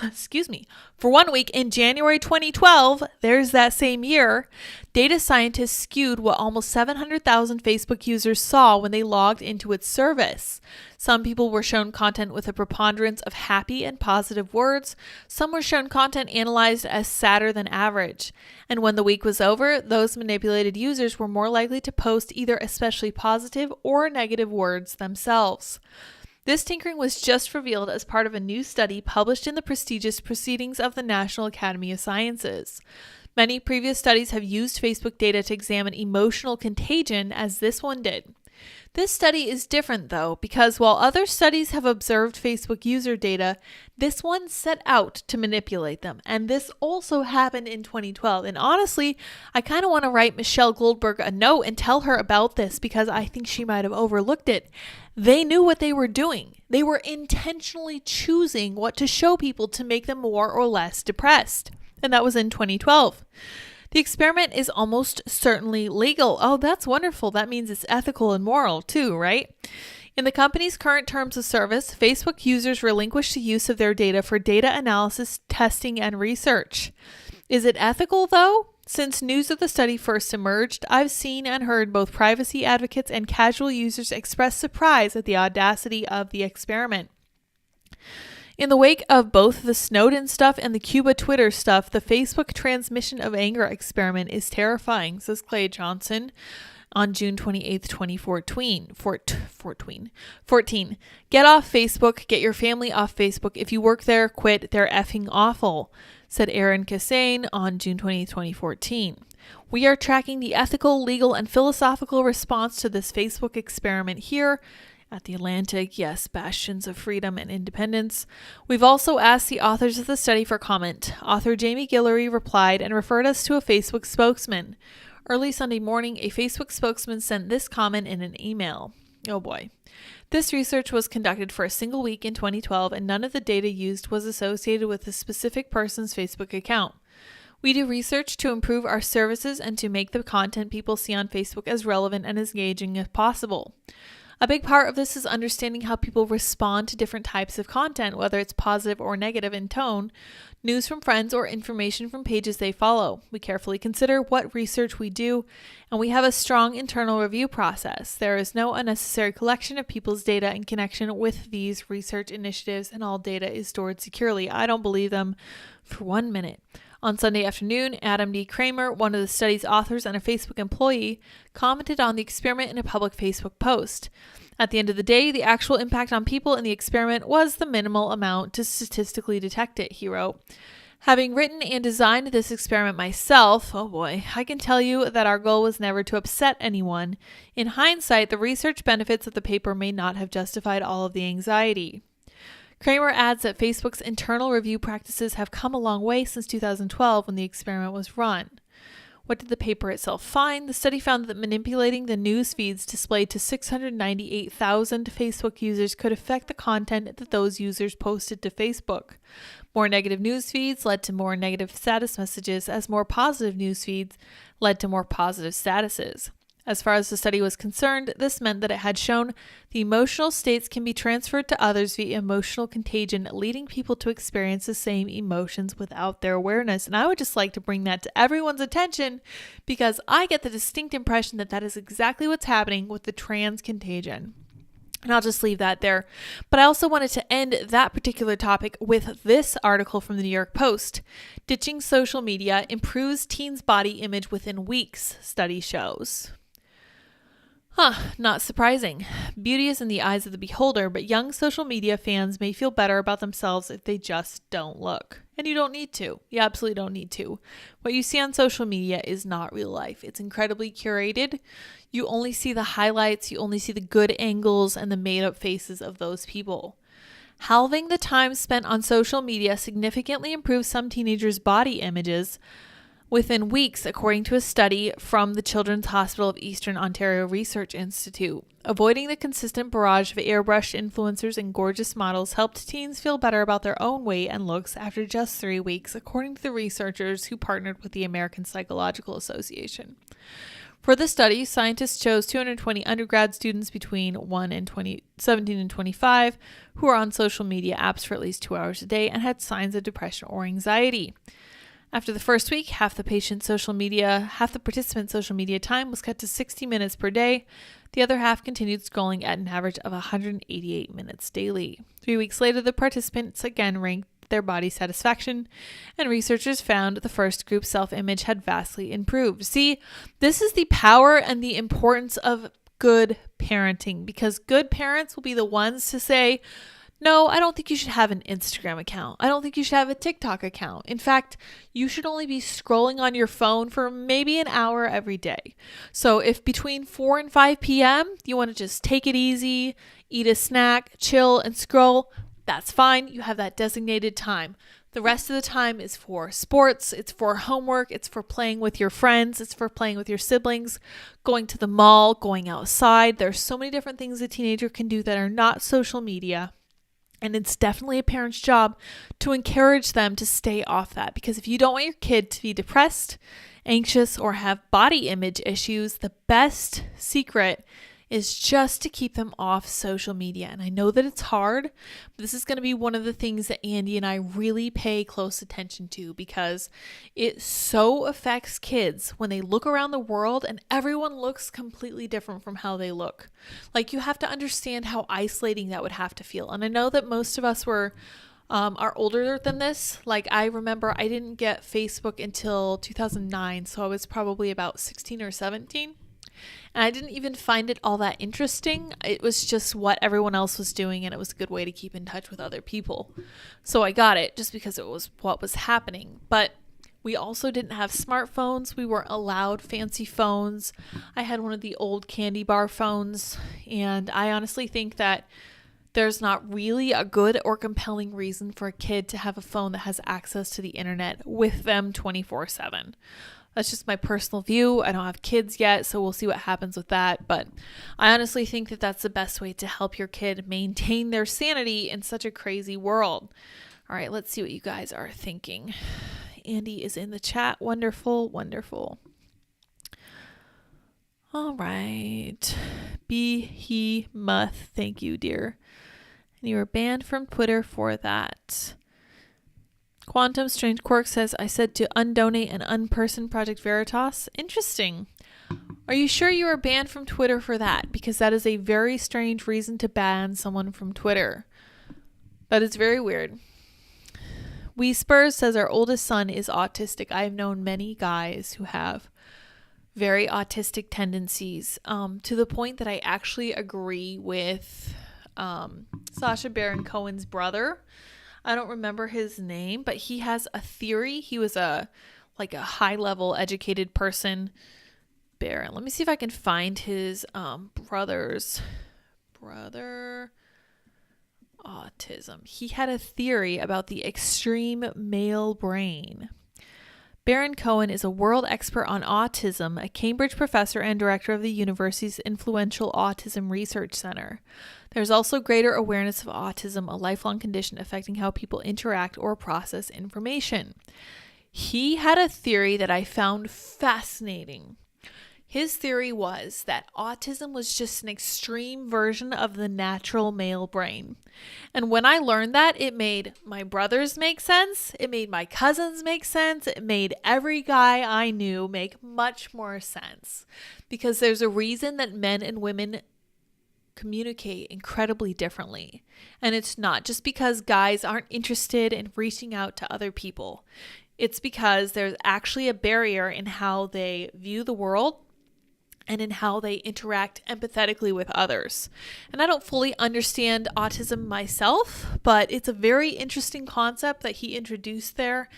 Excuse me. For 1 week in January 2012, there's that same year, data scientists skewed what almost 700,000 Facebook users saw when they logged into its service. Some people were shown content with a preponderance of happy and positive words. Some were shown content analyzed as sadder than average. And when the week was over, those manipulated users were more likely to post either especially positive or negative words themselves. This tinkering was just revealed as part of a new study published in the prestigious Proceedings of the National Academy of Sciences. Many previous studies have used Facebook data to examine emotional contagion, as this one did. This study is different, though, because while other studies have observed Facebook user data, this one set out to manipulate them. And this also happened in 2012. And honestly, I kind of want to write Michelle Goldberg a note and tell her about this because I think she might have overlooked it. They knew what they were doing. They were intentionally choosing what to show people to make them more or less depressed. And that was in 2012. The experiment is almost certainly legal. Oh, that's wonderful. That means it's ethical and moral too, right? In the company's current terms of service, Facebook users relinquish the use of their data for data analysis, testing, and research. Is it ethical, though? Since news of the study first emerged, I've seen and heard both privacy advocates and casual users express surprise at the audacity of the experiment. In the wake of both the Snowden stuff and the Cuba Twitter stuff, the Facebook transmission of anger experiment is terrifying, says Clay Johnson on June 28th, 2014. 14. Get off Facebook. Get your family off Facebook. If you work there, quit. They're effing awful, said Aaron Kassane on June 20th, 2014. We are tracking the ethical, legal, and philosophical response to this Facebook experiment here at The Atlantic. Yes, bastions of freedom and independence. We've also asked the authors of the study for comment. Author Jamie Guillory replied and referred us to a Facebook spokesman. Early Sunday morning, a Facebook spokesman sent this comment in an email. Oh boy. This research was conducted for a single week in 2012, and none of the data used was associated with a specific person's Facebook account. We do research to improve our services and to make the content people see on Facebook as relevant and as engaging as possible. A big part of this is understanding how people respond to different types of content, whether it's positive or negative in tone, news from friends, or information from pages they follow. We carefully consider what research we do, and we have a strong internal review process. There is no unnecessary collection of people's data in connection with these research initiatives, and all data is stored securely. I don't believe them for 1 minute. On Sunday afternoon, Adam D. Kramer, one of the study's authors and a Facebook employee, commented on the experiment in a public Facebook post. At the end of the day, the actual impact on people in the experiment was the minimal amount to statistically detect it, he wrote. Having written and designed this experiment myself, oh boy, I can tell you that our goal was never to upset anyone. In hindsight, the research benefits of the paper may not have justified all of the anxiety. Kramer adds that Facebook's internal review practices have come a long way since 2012 when the experiment was run. What did the paper itself find? The study found that manipulating the news feeds displayed to 698,000 Facebook users could affect the content that those users posted to Facebook. More negative news feeds led to more negative status messages, as more positive news feeds led to more positive statuses. As far as the study was concerned, this meant that it had shown the emotional states can be transferred to others via emotional contagion, leading people to experience the same emotions without their awareness. And I would just like to bring that to everyone's attention because I get the distinct impression that that is exactly what's happening with the trans contagion. And I'll just leave that there. But I also wanted to end that particular topic with this article from the New York Post. Ditching social media improves teens' body image within weeks, study shows. Not surprising. Beauty is in the eyes of the beholder, but young social media fans may feel better about themselves if they just don't look. And you don't need to. You absolutely don't need to. What you see on social media is not real life. It's incredibly curated. You only see the highlights, you only see the good angles and the made-up faces of those people. Halving the time spent on social media significantly improves some teenagers' body images within weeks, according to a study from the Children's Hospital of Eastern Ontario Research Institute. Avoiding the consistent barrage of airbrushed influencers and gorgeous models helped teens feel better about their own weight and looks after just 3 weeks, according to the researchers who partnered with the American Psychological Association. For the study, scientists chose 220 undergrad students between 17 and 25 who were on social media apps for at least 2 hours a day and had signs of depression or anxiety. After the first week, half the participants' social media time was cut to 60 minutes per day. The other half continued scrolling at an average of 188 minutes daily. 3 weeks later, the participants again ranked their body satisfaction, and researchers found the first group's self-image had vastly improved. See, this is the power and the importance of good parenting, because good parents will be the ones to say, no, I don't think you should have an Instagram account. I don't think you should have a TikTok account. In fact, you should only be scrolling on your phone for maybe an hour every day. So if between 4 and 5 p.m. you want to just take it easy, eat a snack, chill, and scroll, that's fine. You have that designated time. The rest of the time is for sports, it's for homework, it's for playing with your friends, it's for playing with your siblings, going to the mall, going outside. There's so many different things a teenager can do that are not social media. And it's definitely a parent's job to encourage them to stay off that. Because if you don't want your kid to be depressed, anxious, or have body image issues, the best secret is just to keep them off social media. And I know that it's hard, but this is going to be one of the things that Andy and I really pay close attention to, because it so affects kids when they look around the world and everyone looks completely different from how they look. Like, you have to understand how isolating that would have to feel. And I know that most of us are older than this. Like, I remember I didn't get Facebook until 2009, so I was probably about 16 or 17. And I didn't even find it all that interesting. It was just what everyone else was doing, and it was a good way to keep in touch with other people. So I got it just because it was what was happening. But we also didn't have smartphones. We weren't allowed fancy phones. I had one of the old candy bar phones, and I honestly think that there's not really a good or compelling reason for a kid to have a phone that has access to the internet with them 24/7. That's just my personal view. I don't have kids yet, so we'll see what happens with that. But I honestly think that that's the best way to help your kid maintain their sanity in such a crazy world. All right, let's see what you guys are thinking. Andy is in the chat. Wonderful, wonderful. All right. Behemoth. Thank you, dear. And you were banned from Twitter for that. Quantum Strange Quirk says, I said to undonate and unperson Project Veritas. Interesting. Are you sure you were banned from Twitter for that? Because that is a very strange reason to ban someone from Twitter. That is very weird. Spurs says our oldest son is autistic. I've known many guys who have very autistic tendencies, to the point that I actually agree with Sacha Baron Cohen's brother. I don't remember his name, but he has a theory. He was a high-level educated person. Baron. Let me see if I can find his brother's autism. He had a theory about the extreme male brain. Baron Cohen is a world expert on autism, a Cambridge professor and director of the university's influential Autism Research Center. There's also greater awareness of autism, a lifelong condition affecting how people interact or process information. He had a theory that I found fascinating. His theory was that autism was just an extreme version of the natural male brain. And when I learned that, it made my brothers make sense. It made my cousins make sense. It made every guy I knew make much more sense. Because there's a reason that men and women communicate incredibly differently. And it's not just because guys aren't interested in reaching out to other people. It's because there's actually a barrier in how they view the world and in how they interact empathetically with others. And I don't fully understand autism myself, but it's a very interesting concept that he introduced there,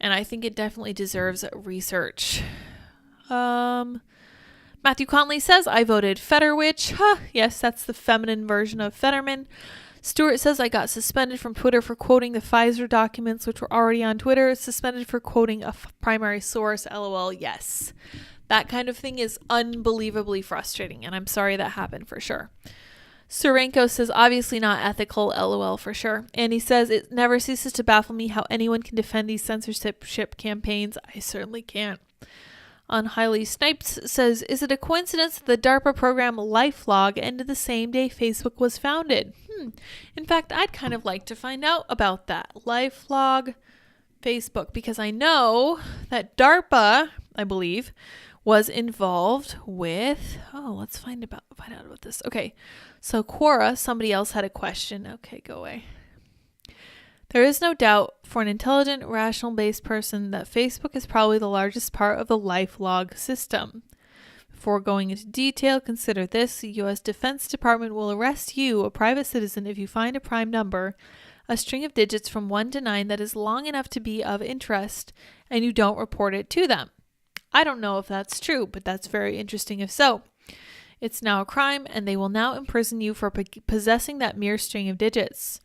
and I think it definitely deserves research. Matthew Conley says, I voted Fetterwitch. Yes, that's the feminine version of Fetterman. Stuart says, I got suspended from Twitter for quoting the Pfizer documents, which were already on Twitter. Suspended for quoting a primary source. LOL, yes. That kind of thing is unbelievably frustrating, and I'm sorry that happened for sure. Surenko says, obviously not ethical, LOL for sure. And he says, it never ceases to baffle me how anyone can defend these censorship campaigns. I certainly can't. Unhighly Snipes says, is it a coincidence that the DARPA program LifeLog ended the same day Facebook was founded? In fact, I'd kind of like to find out about that. LifeLog, Facebook, because I know that DARPA, I believe, was involved with, let's find out about this. Okay, so Quora, somebody else had a question. Okay, go away. There is no doubt for an intelligent, rational-based person that Facebook is probably the largest part of the LifeLog system. Before going into detail, consider this. The U.S. Defense Department will arrest you, a private citizen, if you find a prime number, a string of digits from 1 to 9 that is long enough to be of interest, and you don't report it to them. I don't know if that's true, but that's very interesting if so. It's now a crime, and they will now imprison you for possessing that mere string of digits.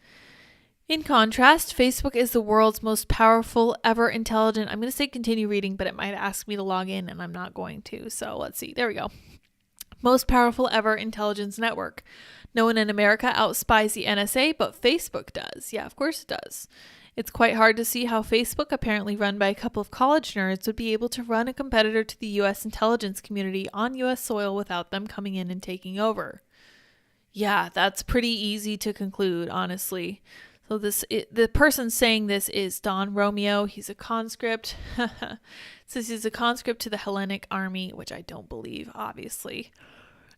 In contrast, Facebook is the world's most powerful, ever intelligent, I'm going to say continue reading, but it might ask me to log in, and I'm not going to. So let's see. There we go. Most powerful ever intelligence network. No one in America outspies the NSA, but Facebook does. Yeah, of course it does. It's quite hard to see how Facebook, apparently run by a couple of college nerds, would be able to run a competitor to the U.S. intelligence community on U.S. soil without them coming in and taking over. Yeah, that's pretty easy to conclude, honestly. So the person saying this is Don Romeo. He's a conscript. Says he's a conscript to the Hellenic Army, which I don't believe, obviously.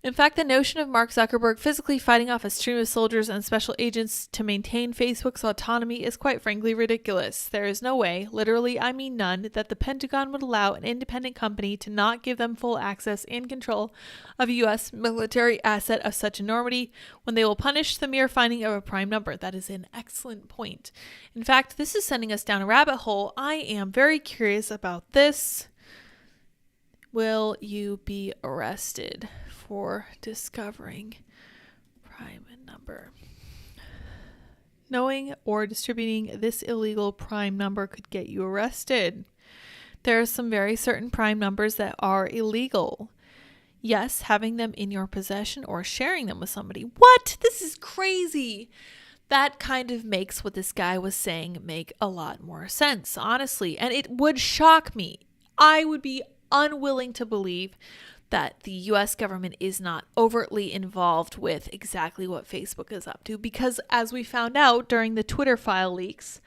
In fact, the notion of Mark Zuckerberg physically fighting off a stream of soldiers and special agents to maintain Facebook's autonomy is quite frankly ridiculous. There is no way, literally I mean none, that the Pentagon would allow an independent company to not give them full access and control of a U.S. military asset of such enormity when they will punish the mere finding of a prime number. That is an excellent point. In fact, this is sending us down a rabbit hole. I am very curious about this. Will you be arrested for discovering prime number? Knowing or distributing this illegal prime number could get you arrested. There are some very certain prime numbers that are illegal. Yes, having them in your possession or sharing them with somebody. What? This is crazy. That kind of makes what this guy was saying make a lot more sense, honestly. And it would shock me. I would be unwilling to believe that the U.S. government is not overtly involved with exactly what Facebook is up to, because as we found out during the Twitter file leaks,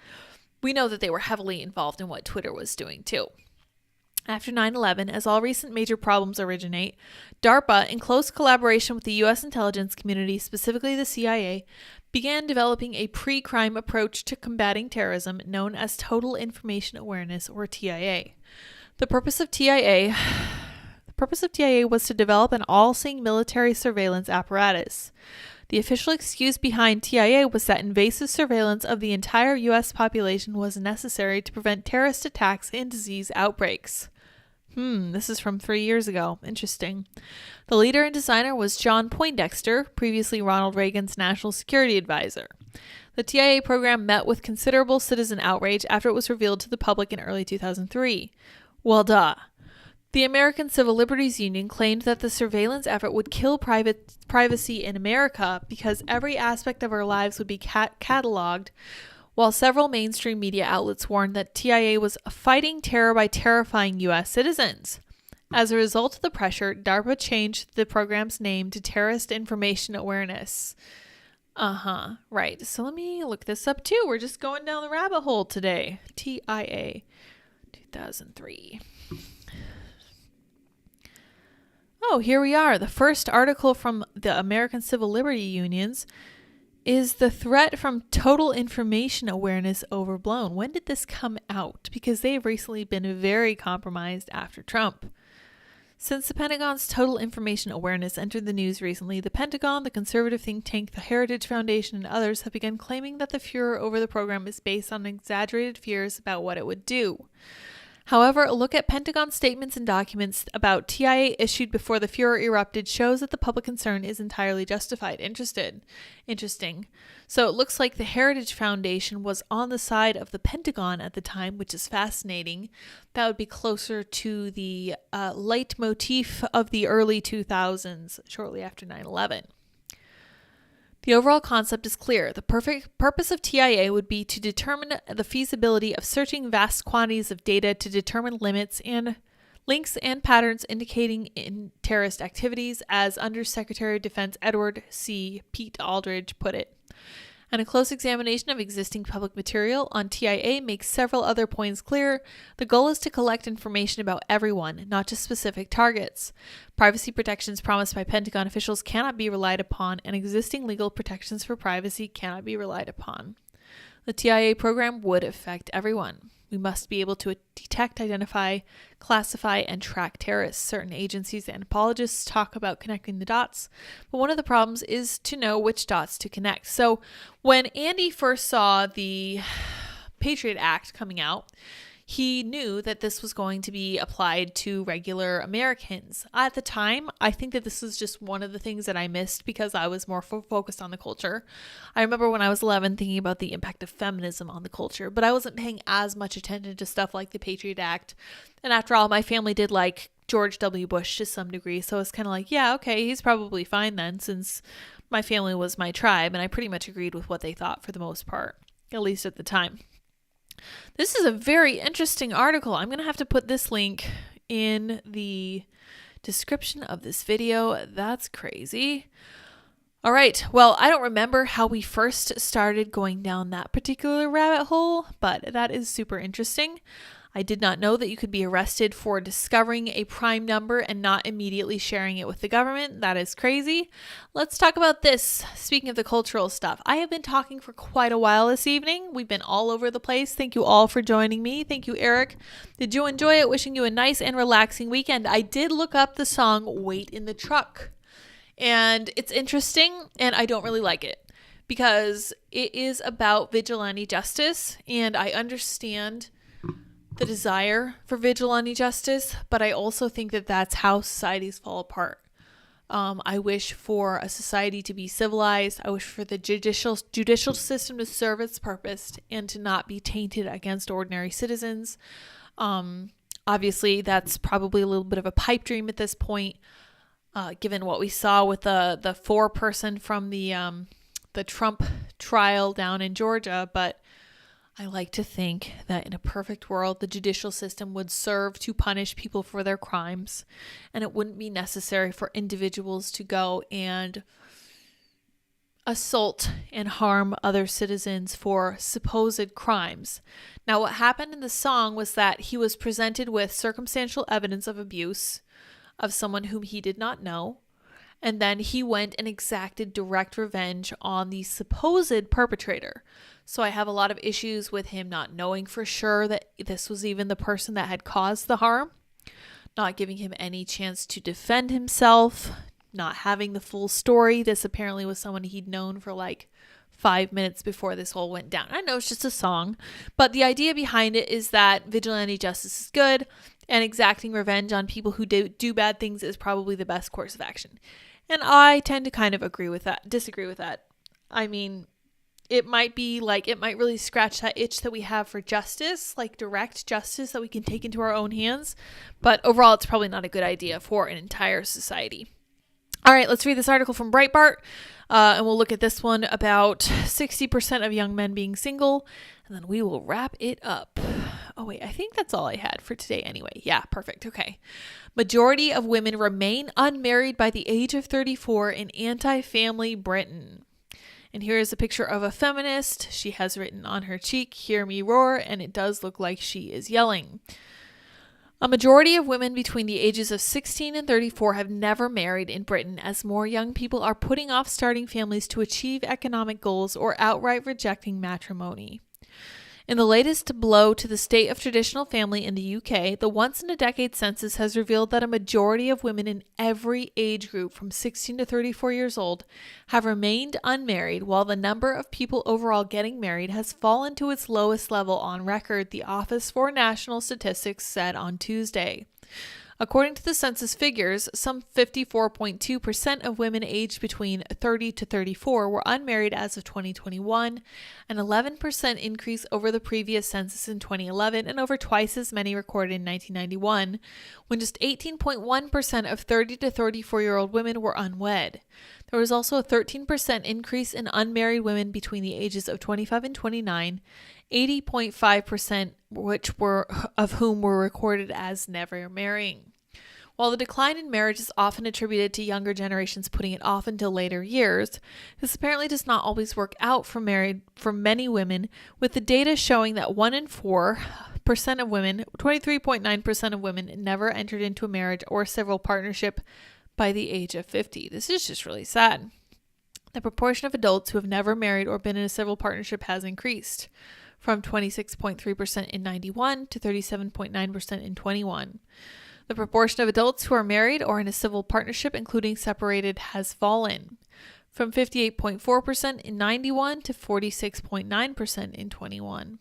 we know that they were heavily involved in what Twitter was doing too. After 9/11, as all recent major problems originate, DARPA, in close collaboration with the U.S. intelligence community, specifically the CIA, began developing a pre-crime approach to combating terrorism known as Total Information Awareness, or TIA. The purpose of TIA was to develop an all-seeing military surveillance apparatus. The official excuse behind TIA was that invasive surveillance of the entire U.S. population was necessary to prevent terrorist attacks and disease outbreaks. This is from 3 years ago. Interesting. The leader and designer was John Poindexter, previously Ronald Reagan's national security advisor. The TIA program met with considerable citizen outrage after it was revealed to the public in early 2003. Well, duh. The American Civil Liberties Union claimed that the surveillance effort would kill privacy in America because every aspect of our lives would be cataloged, while several mainstream media outlets warned that TIA was fighting terror by terrifying U.S. citizens. As a result of the pressure, DARPA changed the program's name to Terrorist Information Awareness. Right. So let me look this up too. We're just going down the rabbit hole today. TIA 2003. Oh, here we are. The first article from the American Civil Liberty Unions is the threat from Total Information Awareness overblown. When did this come out? Because they've recently been very compromised after Trump. Since the Pentagon's Total Information Awareness entered the news recently, the Pentagon, the conservative think tank, the Heritage Foundation, and others have begun claiming that the furor over the program is based on exaggerated fears about what it would do. However, a look at Pentagon statements and documents about TIA issued before the furor erupted shows that the public concern is entirely justified. Interesting. So it looks like the Heritage Foundation was on the side of the Pentagon at the time, which is fascinating. That would be closer to the leitmotif of the early 2000s, shortly after 9/11. The overall concept is clear. The purpose of TIA would be to determine the feasibility of searching vast quantities of data to determine limits and links and patterns indicating in terrorist activities, as Undersecretary of Defense Edward C. Pete Aldridge put it. And a close examination of existing public material on TIA makes several other points clear. The goal is to collect information about everyone, not just specific targets. Privacy protections promised by Pentagon officials cannot be relied upon, and existing legal protections for privacy cannot be relied upon. The TIA program would affect everyone. We must be able to detect, identify, classify, and track terrorists. Certain agencies and apologists talk about connecting the dots, but one of the problems is to know which dots to connect. So when Andy first saw the Patriot Act coming out, he knew that this was going to be applied to regular Americans. At the time, I think that this was just one of the things that I missed because I was more focused on the culture. I remember when I was 11 thinking about the impact of feminism on the culture, but I wasn't paying as much attention to stuff like the Patriot Act. And after all, my family did like George W. Bush to some degree, so it's kind of like, yeah, okay, he's probably fine then, since my family was my tribe, and I pretty much agreed with what they thought for the most part, at least at the time. This is a very interesting article. I'm going to have to put this link in the description of this video. That's crazy. All right. Well, I don't remember how we first started going down that particular rabbit hole, but that is super interesting. I did not know that you could be arrested for discovering a prime number and not immediately sharing it with the government. That is crazy. Let's talk about this. Speaking of the cultural stuff, I have been talking for quite a while this evening. We've been all over the place. Thank you all for joining me. Thank you, Eric. Did you enjoy it? Wishing you a nice and relaxing weekend. I did look up the song Wait in the Truck, and it's interesting, and I don't really like it because it is about vigilante justice, and I understand the desire for vigilante justice, but I also think that that's how societies fall apart. I wish for a society to be civilized. I wish for the judicial system to serve its purpose and to not be tainted against ordinary citizens. Obviously, that's probably a little bit of a pipe dream at this point, given what we saw with the foreperson from the Trump trial down in Georgia, but I like to think that in a perfect world, the judicial system would serve to punish people for their crimes, and it wouldn't be necessary for individuals to go and assault and harm other citizens for supposed crimes. Now, what happened in the song was that he was presented with circumstantial evidence of abuse of someone whom he did not know, And then he went and exacted direct revenge on the supposed perpetrator. So I have a lot of issues with him not knowing for sure that this was even the person that had caused the harm, not giving him any chance to defend himself, not having the full story. This apparently was someone he'd known for like 5 minutes before this all went down. I know it's just a song, but the idea behind it is that vigilante justice is good and exacting revenge on people who do bad things is probably the best course of action. And I tend to kind of disagree with that. I mean, it might really scratch that itch that we have for justice, like direct justice that we can take into our own hands. But overall, it's probably not a good idea for an entire society. All right, let's read this article from Breitbart, and we'll look at this one about 60% of young men being single, and then we will wrap it up. Oh, wait, I think that's all I had for today anyway. Yeah, perfect. Okay. Majority of women remain unmarried by the age of 34 in anti-family Britain. And here is a picture of a feminist. She has written on her cheek, "Hear me roar," and it does look like she is yelling. A majority of women between the ages of 16 and 34 have never married in Britain, as more young people are putting off starting families to achieve economic goals or outright rejecting matrimony. In the latest blow to the state of traditional family in the UK, the once-in-a-decade census has revealed that a majority of women in every age group from 16 to 34 years old have remained unmarried, while the number of people overall getting married has fallen to its lowest level on record, the Office for National Statistics said on Tuesday. According to the census figures, some 54.2% of women aged between 30 to 34 were unmarried as of 2021, an 11% increase over the previous census in 2011 and over twice as many recorded in 1991, when just 18.1% of 30 to 34-year-old women were unwed. There was also a 13% increase in unmarried women between the ages of 25 and 29, 80.5% of whom were recorded as never marrying. While the decline in marriage is often attributed to younger generations putting it off until later years, this apparently does not always work out for many women, with the data showing that 1 in 4% of women, 23.9% of women, never entered into a marriage or civil partnership by the age of 50. This is just really sad. The proportion of adults who have never married or been in a civil partnership has increased, from 26.3% in 91 to 37.9% in 21. The proportion of adults who are married or in a civil partnership, including separated, has fallen, from 58.4% in 91 to 46.9% in 21.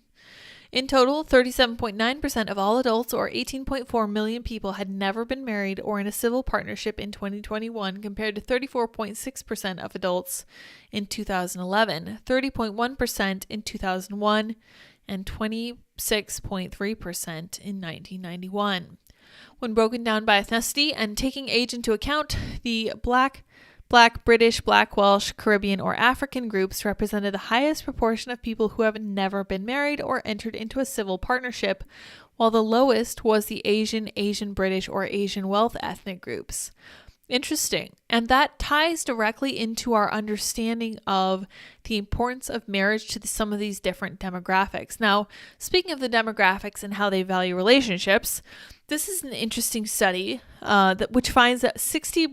In total, 37.9% of all adults, or 18.4 million people, had never been married or in a civil partnership in 2021, compared to 34.6% of adults in 2011, 30.1% in 2001, and 26.3% in 1991. When broken down by ethnicity and taking age into account, the Black, British, Black, Welsh, Caribbean, or African groups represented the highest proportion of people who have never been married or entered into a civil partnership, while the lowest was the Asian British, or Asian wealth ethnic groups. Interesting. And that ties directly into our understanding of the importance of marriage to some of these different demographics. Now, speaking of the demographics and how they value relationships, this is an interesting study which finds that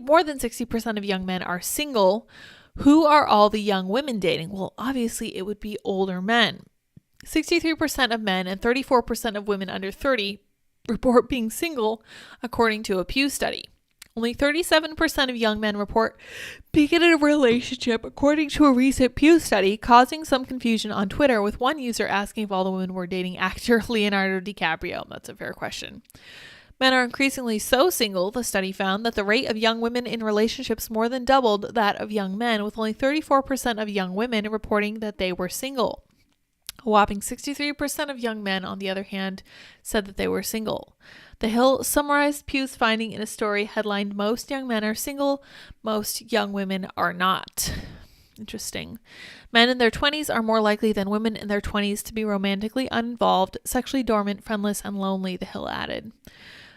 more than 60% of young men are single. Who are all the young women dating? Well, obviously it would be older men. 63% of men and 34% of women under 30 report being single, according to a Pew study. Only 37% of young men report being in a relationship, according to a recent Pew study, causing some confusion on Twitter, with one user asking if all the women were dating actor Leonardo DiCaprio. That's a fair question. Men are increasingly so single, the study found, that the rate of young women in relationships more than doubled that of young men, with only 34% of young women reporting that they were single. A whopping 63% of young men, on the other hand, said that they were single. The Hill summarized Pew's finding in a story headlined, "Most young men are single, most young women are not." Interesting. Men in their 20s are more likely than women in their 20s to be romantically uninvolved, sexually dormant, friendless, and lonely, the Hill added.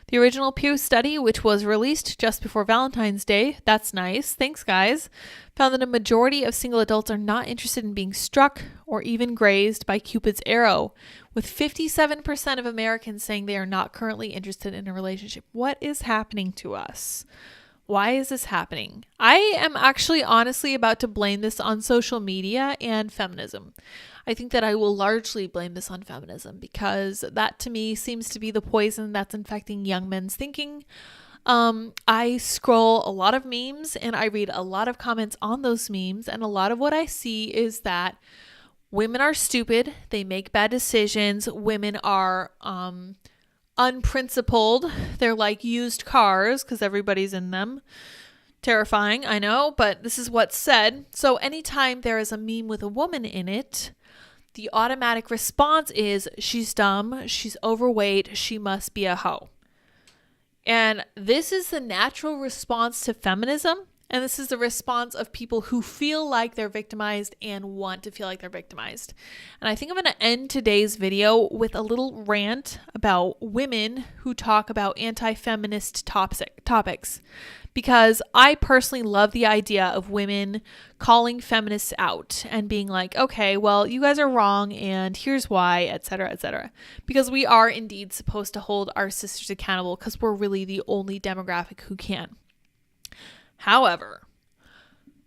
The original Pew study, which was released just before Valentine's Day, that's nice, thanks guys, found that a majority of single adults are not interested in being struck or even grazed by Cupid's arrow, with 57% of Americans saying they are not currently interested in a relationship. What is happening to us? Why is this happening? I am actually honestly about to blame this on social media and feminism. I think that I will largely blame this on feminism because that to me seems to be the poison that's infecting young men's thinking. I scroll a lot of memes and I read a lot of comments on those memes, and a lot of what I see is that women are stupid, they make bad decisions, women are unprincipled, they're like used cars because everybody's in them. Terrifying, I know, but this is what's said. So anytime there is a meme with a woman in it, the automatic response is she's dumb, she's overweight, she must be a hoe. And this is the natural response to feminism. And this is the response of people who feel like they're victimized and want to feel like they're victimized. And I think I'm going to end today's video with a little rant about women who talk about anti-feminist topics. Because I personally love the idea of women calling feminists out and being like, okay, well, you guys are wrong and here's why, etc., etc. Because we are indeed supposed to hold our sisters accountable because we're really the only demographic who can. However,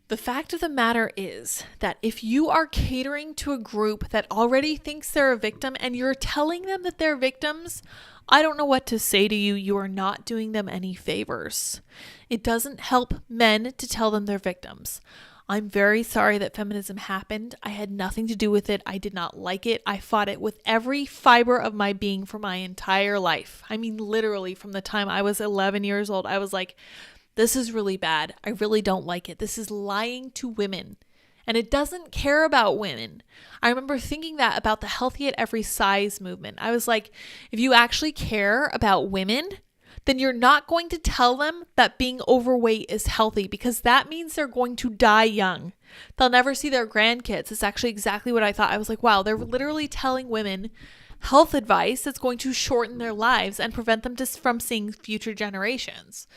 the fact of the matter is that if you are catering to a group that already thinks they're a victim and you're telling them that they're victims, I don't know what to say to you. You are not doing them any favors. It doesn't help men to tell them they're victims. I'm very sorry that feminism happened. I had nothing to do with it. I did not like it. I fought it with every fiber of my being for my entire life. I mean, literally from the time I was 11 years old, I was like, this is really bad. I really don't like it. This is lying to women. And it doesn't care about women. I remember thinking that about the healthy at every size movement. I was like, if you actually care about women, then you're not going to tell them that being overweight is healthy because that means they're going to die young. They'll never see their grandkids. It's actually exactly what I thought. I was like, wow, they're literally telling women health advice that's going to shorten their lives and prevent them from seeing future generations.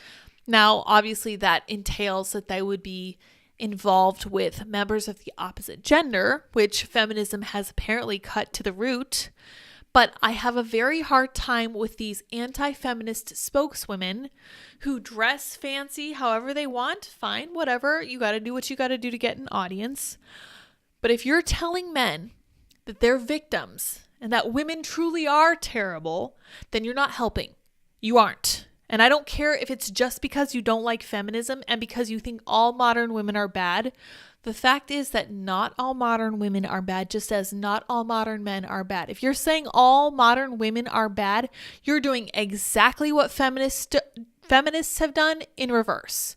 Now, obviously, that entails that they would be involved with members of the opposite gender, which feminism has apparently cut to the root. But I have a very hard time with these anti-feminist spokeswomen who dress fancy however they want. Fine, whatever. You got to do what you got to do to get an audience. But if you're telling men that they're victims and that women truly are terrible, then you're not helping. You aren't. And I don't care if it's just because you don't like feminism and because you think all modern women are bad. The fact is that not all modern women are bad, just as not all modern men are bad. If you're saying all modern women are bad, you're doing exactly what feminists have done in reverse.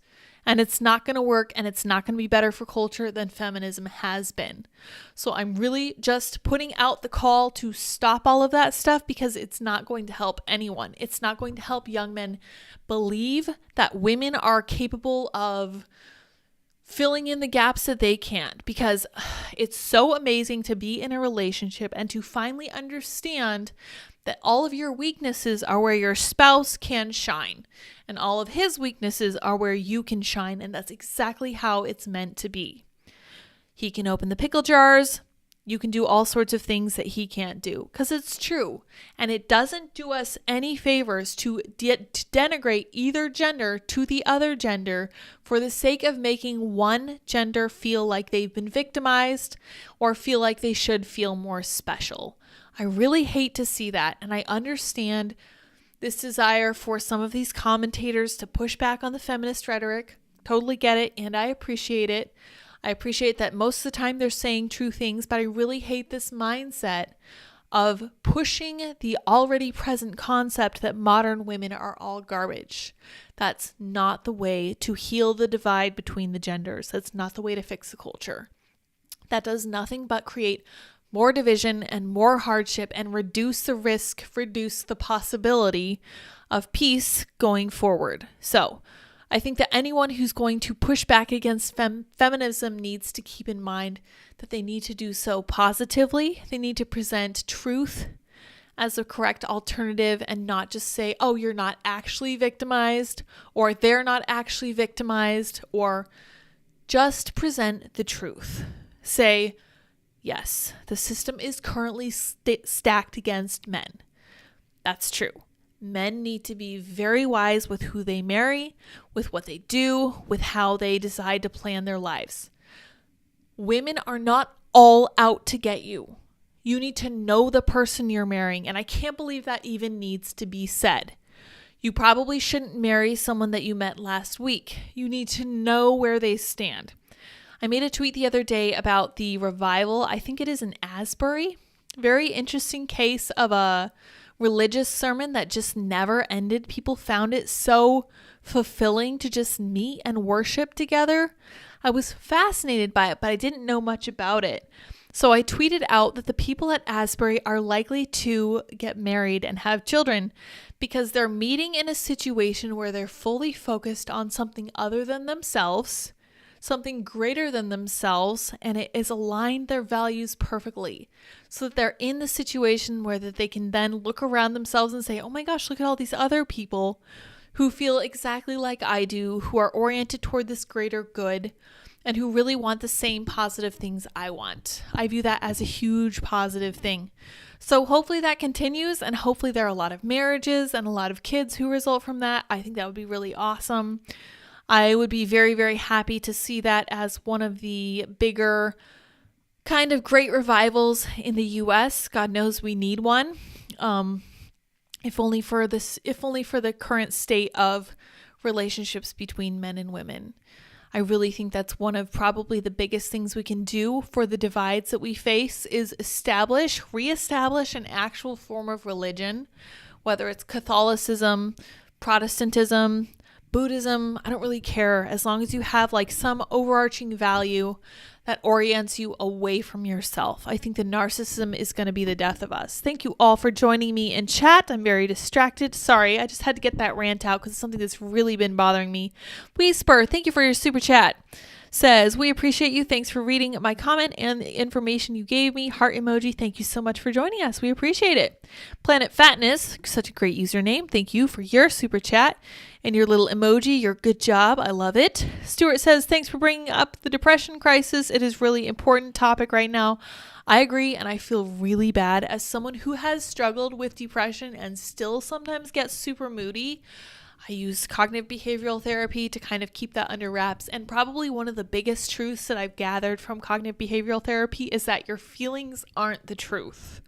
And it's not going to work, and it's not going to be better for culture than feminism has been. So I'm really just putting out the call to stop all of that stuff because it's not going to help anyone. It's not going to help young men believe that women are capable of filling in the gaps that they can't, because it's so amazing to be in a relationship and to finally understand that all of your weaknesses are where your spouse can shine and all of his weaknesses are where you can shine. And that's exactly how it's meant to be. He can open the pickle jars. You can do all sorts of things that he can't do because it's true. And it doesn't do us any favors to denigrate either gender to the other gender for the sake of making one gender feel like they've been victimized or feel like they should feel more special. I really hate to see that. And I understand this desire for some of these commentators to push back on the feminist rhetoric. Totally get it. And I appreciate it. I appreciate that most of the time they're saying true things, but I really hate this mindset of pushing the already present concept that modern women are all garbage. That's not the way to heal the divide between the genders. That's not the way to fix the culture. That does nothing but create more division and more hardship and reduce the risk, reduce the possibility of peace going forward. So I think that anyone who's going to push back against feminism needs to keep in mind that they need to do so positively. They need to present truth as the correct alternative and not just say, oh, you're not actually victimized, or they're not actually victimized, or just present the truth. Say, yes, the system is currently stacked against men. That's true. Men need to be very wise with who they marry, with what they do, with how they decide to plan their lives. Women are not all out to get you. You need to know the person you're marrying, and I can't believe that even needs to be said. You probably shouldn't marry someone that you met last week. You need to know where they stand. I made a tweet the other day about the revival. I think it is in Asbury. Very interesting case of a religious sermon that just never ended. People found it so fulfilling to just meet and worship together. I was fascinated by it, but I didn't know much about it. So I tweeted out that the people at Asbury are likely to get married and have children because they're meeting in a situation where they're fully focused on something other than themselves, something greater than themselves, and it is aligned their values perfectly so that they're in the situation where that they can then look around themselves and say, oh my gosh, look at all these other people who feel exactly like I do, who are oriented toward this greater good, and who really want the same positive things I want. I view that as a huge positive thing. So hopefully that continues, and hopefully there are a lot of marriages and a lot of kids who result from that. I think that would be really awesome. I would be very, very happy to see that as one of the bigger kind of great revivals in the US. God knows we need one. If only for the current state of relationships between men and women. I really think that's one of probably the biggest things we can do for the divides that we face is reestablish an actual form of religion, whether it's Catholicism, Protestantism, Buddhism, I don't really care, as long as you have like some overarching value that orients you away from yourself. I think the narcissism is going to be the death of us. Thank you all for joining me in chat. I'm very distracted. Sorry, I just had to get that rant out because it's something that's really been bothering me. Weespur, thank you for your super chat. Says, we appreciate you. Thanks for reading my comment and the information you gave me. Heart emoji. Thank you so much for joining us. We appreciate it. Planet Fatness, such a great username. Thank you for your super chat and your little emoji. Your good job. I love it. Stuart says, thanks for bringing up the depression crisis. It is really important topic right now. I agree, and I feel really bad as someone who has struggled with depression and still sometimes gets super moody. I use cognitive behavioral therapy to kind of keep that under wraps. And probably one of the biggest truths that I've gathered from cognitive behavioral therapy is that your feelings aren't the truth.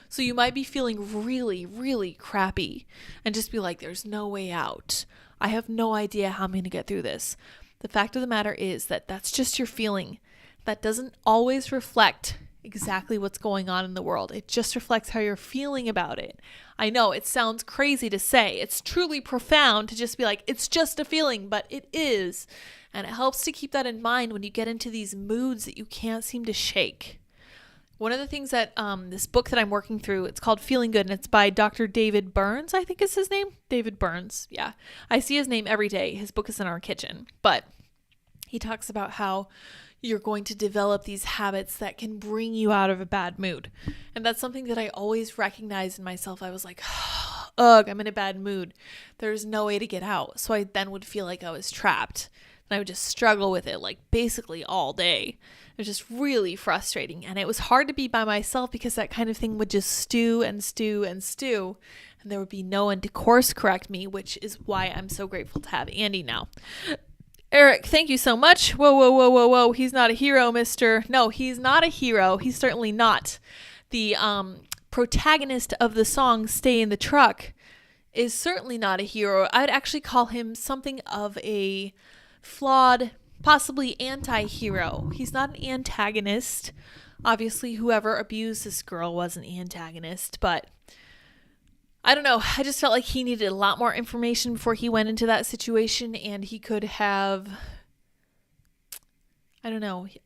So you might be feeling really, really crappy and just be like, there's no way out. I have no idea how I'm going to get through this. The fact of the matter is that that's just your feeling. That doesn't always reflect exactly what's going on in the world. It just reflects how you're feeling about it. I know it sounds crazy to say. It's truly profound to just be like, it's just a feeling, but it is. And it helps to keep that in mind when you get into these moods that you can't seem to shake. One of the things that this book that I'm working through, it's called Feeling Good, and it's by Dr. David Burns, I think is his name. David Burns, yeah. I see his name every day. His book is in our kitchen. But he talks about how you're going to develop these habits that can bring you out of a bad mood. And that's something that I always recognized in myself. I was like, ugh, I'm in a bad mood. There's no way to get out. So I then would feel like I was trapped. And I would just struggle with it like basically all day. It was just really frustrating. And it was hard to be by myself because that kind of thing would just stew and stew and stew. And there would be no one to course correct me, which is why I'm so grateful to have Andy now. Eric, thank you so much. Whoa. He's not a hero, mister. No, he's not a hero. He's certainly not. The protagonist of the song Stay in the Truck is certainly not a hero. I'd actually call him something of a flawed, possibly anti-hero. He's not an antagonist. Obviously, whoever abused this girl was an antagonist, but I don't know. I just felt like he needed a lot more information before he went into that situation, and he could have,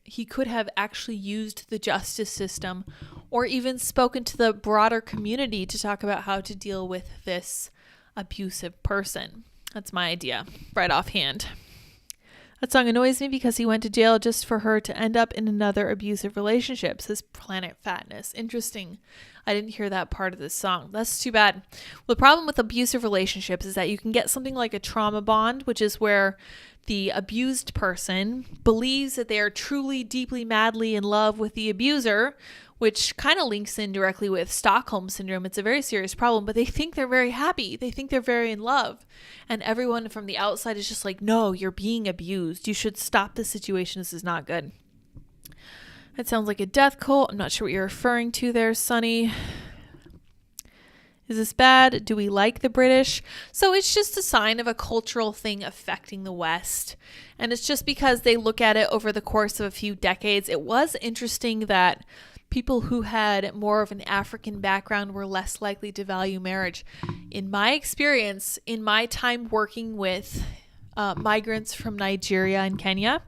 he could have actually used the justice system or even spoken to the broader community to talk about how to deal with this abusive person. That's my idea, right offhand. That song annoys me because he went to jail just for her to end up in another abusive relationship, says Planet Fatness. Interesting. I didn't hear that part of this song. That's too bad. Well, the problem with abusive relationships is that you can get something like a trauma bond, which is where the abused person believes that they are truly, deeply, madly in love with the abuser, which kind of links in directly with Stockholm syndrome. It's a very serious problem, but they think they're very happy. They think they're very in love. And everyone from the outside is just like, no, you're being abused. You should stop this situation. This is not good. That sounds like a death cult. I'm not sure what you're referring to there, Sunny. Is this bad? Do we like the British? So it's just a sign of a cultural thing affecting the West. And it's just because they look at it over the course of a few decades. It was interesting that people who had more of an African background were less likely to value marriage. In my experience, in my time working with migrants from Nigeria and Kenya,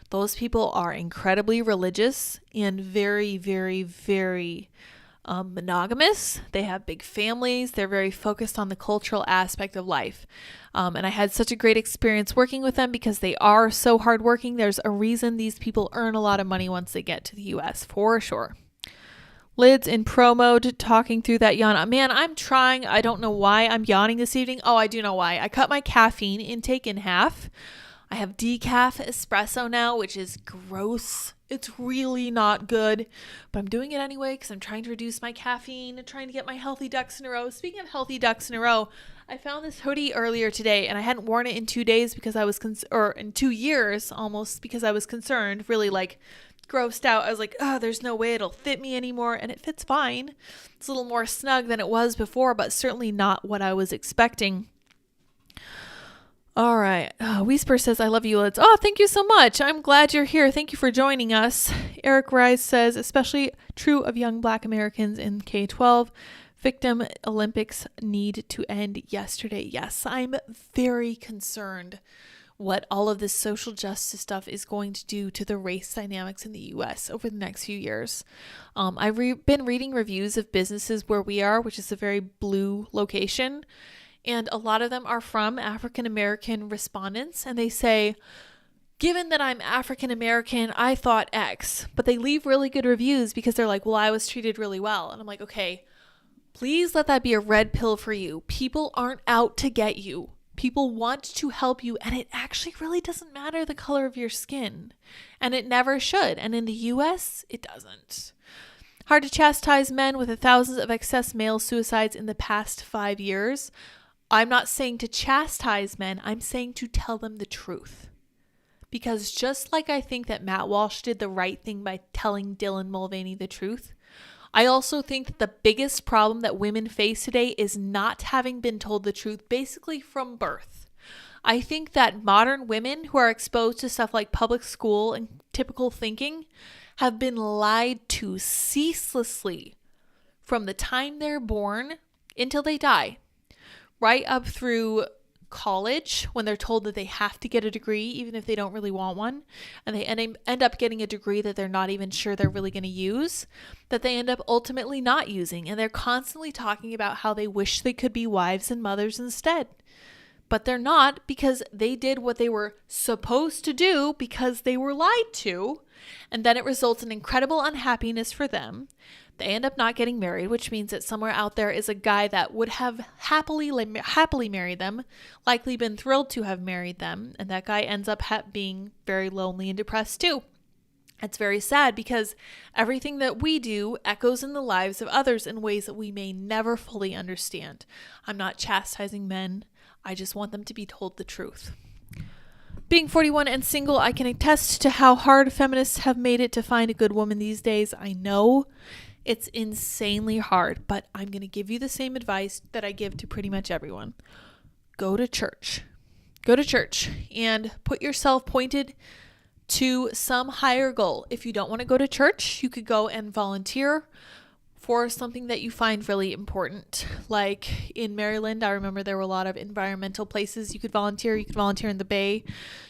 those people are incredibly religious and very, very, very monogamous. They have big families. They're very focused on the cultural aspect of life. And I had such a great experience working with them because they are so hardworking. There's a reason these people earn a lot of money once they get to the US, for sure. Lid's in pro mode talking through that yawn. Man, I'm trying. I don't know why I'm yawning this evening. Oh, I do know why. I cut my caffeine intake in half. I have decaf espresso now, which is gross. It's really not good, but I'm doing it anyway because I'm trying to reduce my caffeine and trying to get my healthy ducks in a row. Speaking of healthy ducks in a row, I found this hoodie earlier today and I hadn't worn it in 2 days because I was, or in 2 years almost, because I was concerned, really like grossed out. I was like, oh, there's no way it'll fit me anymore. And it fits fine. It's a little more snug than it was before, but certainly not what I was expecting. All right. Whisper says, I love you, Lids. Oh, thank you so much. I'm glad you're here. Thank you for joining us. Eric Rice says, especially true of young Black Americans in K-12. Victim Olympics need to end yesterday. Yes, I'm very concerned what all of this social justice stuff is going to do to the race dynamics in the U.S. over the next few years. I've been reading reviews of businesses where we are, which is a very blue location. And a lot of them are from African-American respondents. And they say, given that I'm African-American, I thought X. But they leave really good reviews because they're like, well, I was treated really well. And I'm like, okay, please let that be a red pill for you. People aren't out to get you. People want to help you. And it actually really doesn't matter the color of your skin. And it never should. And in the U.S., it doesn't. Hard to chastise men with the thousands of excess male suicides in the past 5 years. I'm not saying to chastise men, I'm saying to tell them the truth. Because just like I think that Matt Walsh did the right thing by telling Dylan Mulvaney the truth, I also think that the biggest problem that women face today is not having been told the truth basically from birth. I think that modern women who are exposed to stuff like public school and typical thinking have been lied to ceaselessly from the time they're born until they die. Right up through college when they're told that they have to get a degree even if they don't really want one, and they end up getting a degree that they're not even sure they're really going to use, that they end up ultimately not using, and they're constantly talking about how they wish they could be wives and mothers instead. But they're not because they did what they were supposed to do because they were lied to, and then it results in incredible unhappiness for them. They end up not getting married, which means that somewhere out there is a guy that would have happily married them, likely been thrilled to have married them, and that guy ends up being very lonely and depressed too. It's very sad because everything that we do echoes in the lives of others in ways that we may never fully understand. I'm not chastising men. I just want them to be told the truth. Being 41 and single, I can attest to how hard feminists have made it to find a good woman these days. I know it's insanely hard, but I'm going to give you the same advice that I give to pretty much everyone. Go to church. Go to church and put yourself pointed to some higher goal. If you don't want to go to church, you could go and volunteer for something that you find really important. Like in Maryland, I remember there were a lot of environmental places you could volunteer. You could volunteer in the Bay.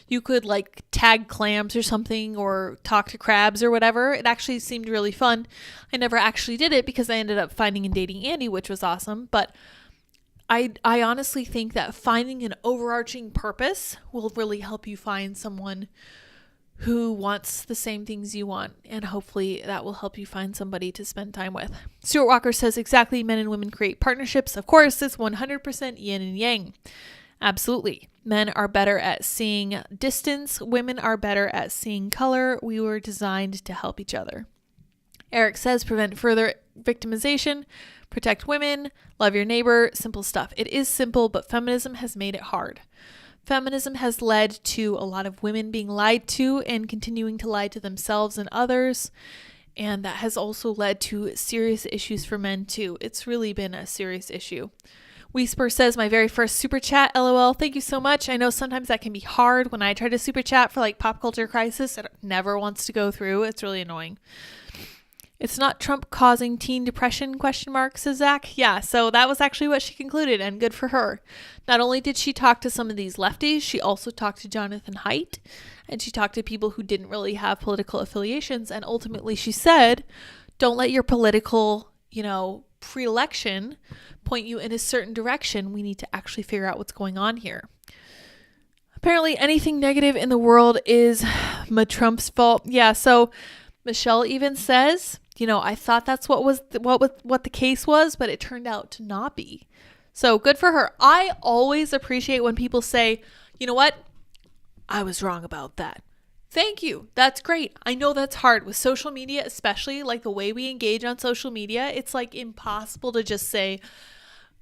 You could like tag clams or something or talk to crabs or whatever. It actually seemed really fun. I never actually did it because I ended up finding and dating Andy, which was awesome. But I honestly think that finding an overarching purpose will really help you find someone who wants the same things you want, and hopefully that will help you find somebody to spend time with. Stuart Walker says, exactly, men and women create partnerships. Of course, it's 100% yin and yang. Absolutely. Men are better at seeing distance. Women are better at seeing color. We were designed to help each other. Eric says prevent further victimization, protect women, love your neighbor, simple stuff. It is simple, but feminism has made it hard. Feminism has led to a lot of women being lied to and continuing to lie to themselves and others. And that has also led to serious issues for men too. It's really been a serious issue. Whisper says, my very first super chat, LOL. Thank you so much. I know sometimes that can be hard when I try to super chat for like pop culture crisis. It never wants to go through. It's really annoying. It's not Trump causing teen depression, ? Says Zach. Yeah, so that was actually what she concluded, and good for her. Not only did she talk to some of these lefties, she also talked to Jonathan Haidt, and she talked to people who didn't really have political affiliations, and ultimately she said, don't let your political, pre-election point you in a certain direction. We need to actually figure out what's going on here. Apparently anything negative in the world is Trump's fault. Yeah, so Michelle even says, I thought that's what the case was, but it turned out to not be. So good for her. I always appreciate when people say, you know what? I was wrong about that. Thank you. That's great. I know that's hard with social media, especially like the way we engage on social media. It's like impossible to just say,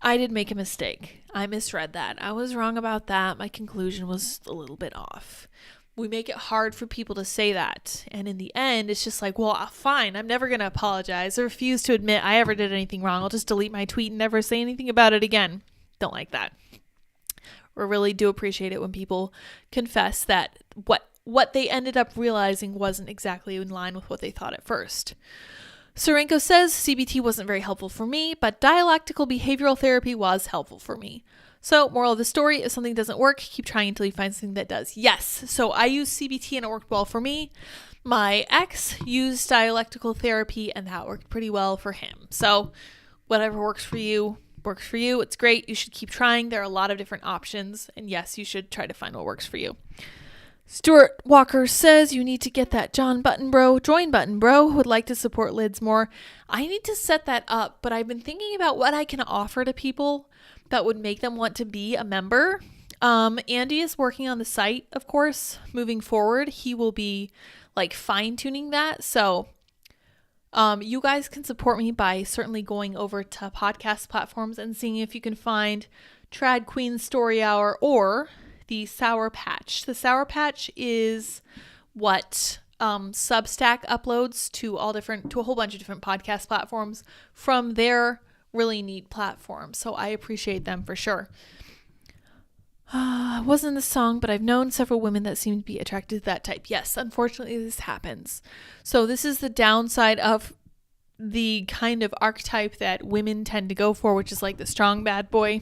I did make a mistake. I misread that. I was wrong about that. My conclusion was a little bit off. We make it hard for people to say that. And in the end, it's just like, well, fine. I'm never going to apologize or refuse to admit I ever did anything wrong. I'll just delete my tweet and never say anything about it again. Don't like that. Or really do appreciate it when people confess that what they ended up realizing wasn't exactly in line with what they thought at first. Serenko says CBT wasn't very helpful for me, but dialectical behavioral therapy was helpful for me. So, moral of the story, if something doesn't work, keep trying until you find something that does. Yes, so I used CBT and it worked well for me. My ex used dialectical therapy and that worked pretty well for him. So, whatever works for you, works for you. It's great. You should keep trying. There are a lot of different options. And yes, you should try to find what works for you. Stuart Walker says you need to get that join button, bro. Would like to support Lids more. I need to set that up, but I've been thinking about what I can offer to people that would make them want to be a member. Andy is working on the site, of course, moving forward. He will be like fine-tuning that. So you guys can support me by certainly going over to podcast platforms and seeing if you can find Trad Queen Story Hour or the Sour Patch. The Sour Patch is what Substack uploads to a whole bunch of different podcast platforms from their really neat platform. So I appreciate them for sure. Wasn't in the song, but I've known several women that seem to be attracted to that type. Yes, unfortunately this happens. So this is the downside of the kind of archetype that women tend to go for, which is like the strong bad boy.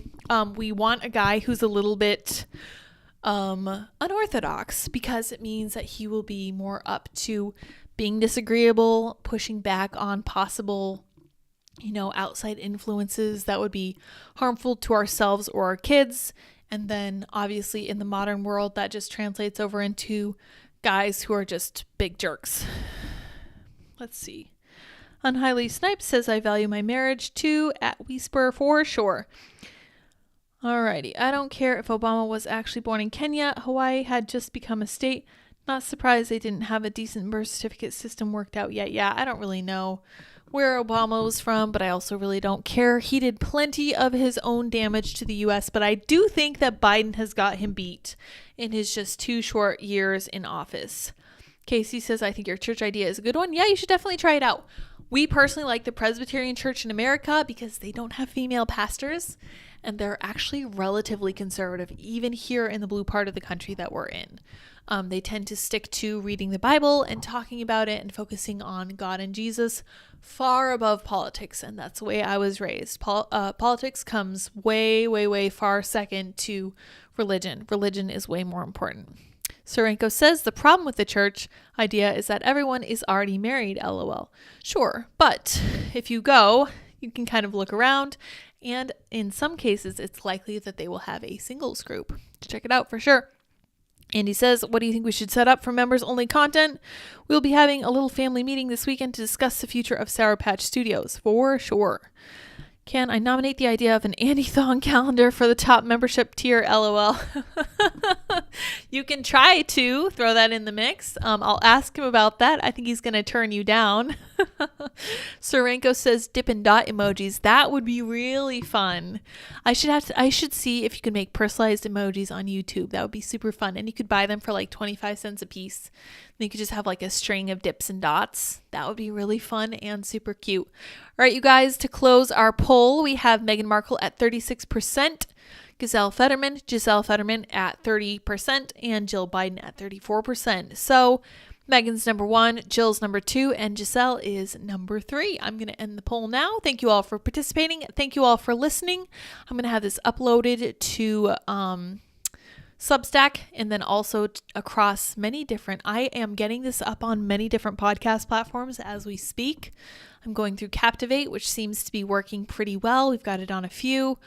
We want a guy who's a little bit unorthodox because it means that he will be more up to being disagreeable, pushing back on possible outside influences that would be harmful to ourselves or our kids. And then obviously in the modern world, that just translates over into guys who are just big jerks. Let's see. Unhighly Snipes says, I value my marriage too at Whisper for sure. Alrighty. I don't care if Obama was actually born in Kenya. Hawaii had just become a state. Not surprised they didn't have a decent birth certificate system worked out yet. Yeah, I don't really know where Obama was from, but I also really don't care. He did plenty of his own damage to the U.S., but I do think that Biden has got him beat in his just 2 short years in office. Casey says, I think your church idea is a good one. Yeah, you should definitely try it out. We personally like the Presbyterian Church in America because they don't have female pastors, and they're actually relatively conservative, even here in the blue part of the country that we're in. They tend to stick to reading the Bible and talking about it and focusing on God and Jesus far above politics. And that's the way I was raised. Politics comes way, way, way far second to religion. Religion is way more important. Serenko says the problem with the church idea is that everyone is already married, LOL. Sure, but if you go, you can kind of look around, and in some cases, it's likely that they will have a singles group. Check it out for sure. Andy says, what do you think we should set up for members-only content? We'll be having a little family meeting this weekend to discuss the future of Sour Patch Studios, for sure. Can I nominate the idea of an Andy Thong calendar for the top membership tier, LOL? You can try to throw that in the mix. I'll ask him about that. I think he's going to turn you down. Serenko says Dippin' Dot emojis. That would be really fun. I should see if you can make personalized emojis on YouTube. That would be super fun. And you could buy them for like 25 cents a piece. Then you could just have like a string of dips and dots. That would be really fun and super cute. All right, you guys, to close our poll, we have Meghan Markle at 36%. Giselle Fetterman at 30%, and Jill Biden at 34%. So Meghan's number 1, Jill's number 2, and Giselle is number 3. I'm going to end the poll now. Thank you all for participating. Thank you all for listening. I'm going to have this uploaded to Substack and then also across many different, I am getting this up on many different podcast platforms as we speak. I'm going through Captivate, which seems to be working pretty well. We've got it on a few.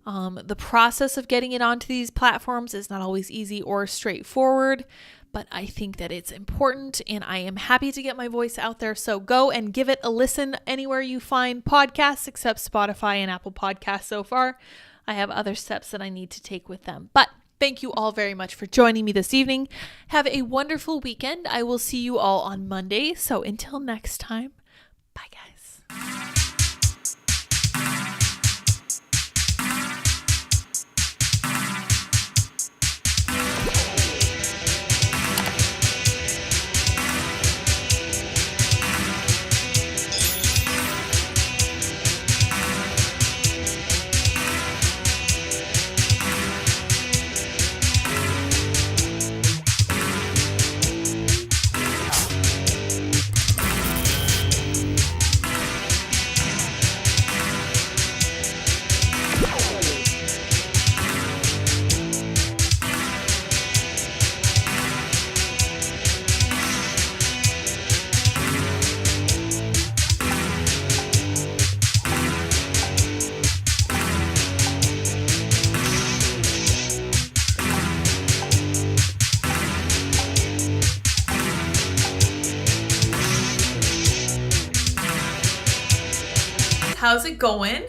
The process of getting it onto these platforms is not always easy or straightforward, but I think that it's important and I am happy to get my voice out there. So go and give it a listen anywhere you find podcasts, except Spotify and Apple Podcasts so far. I have other steps that I need to take with them. But thank you all very much for joining me this evening. Have a wonderful weekend. I will see you all on Monday. So until next time, bye guys. How's it going?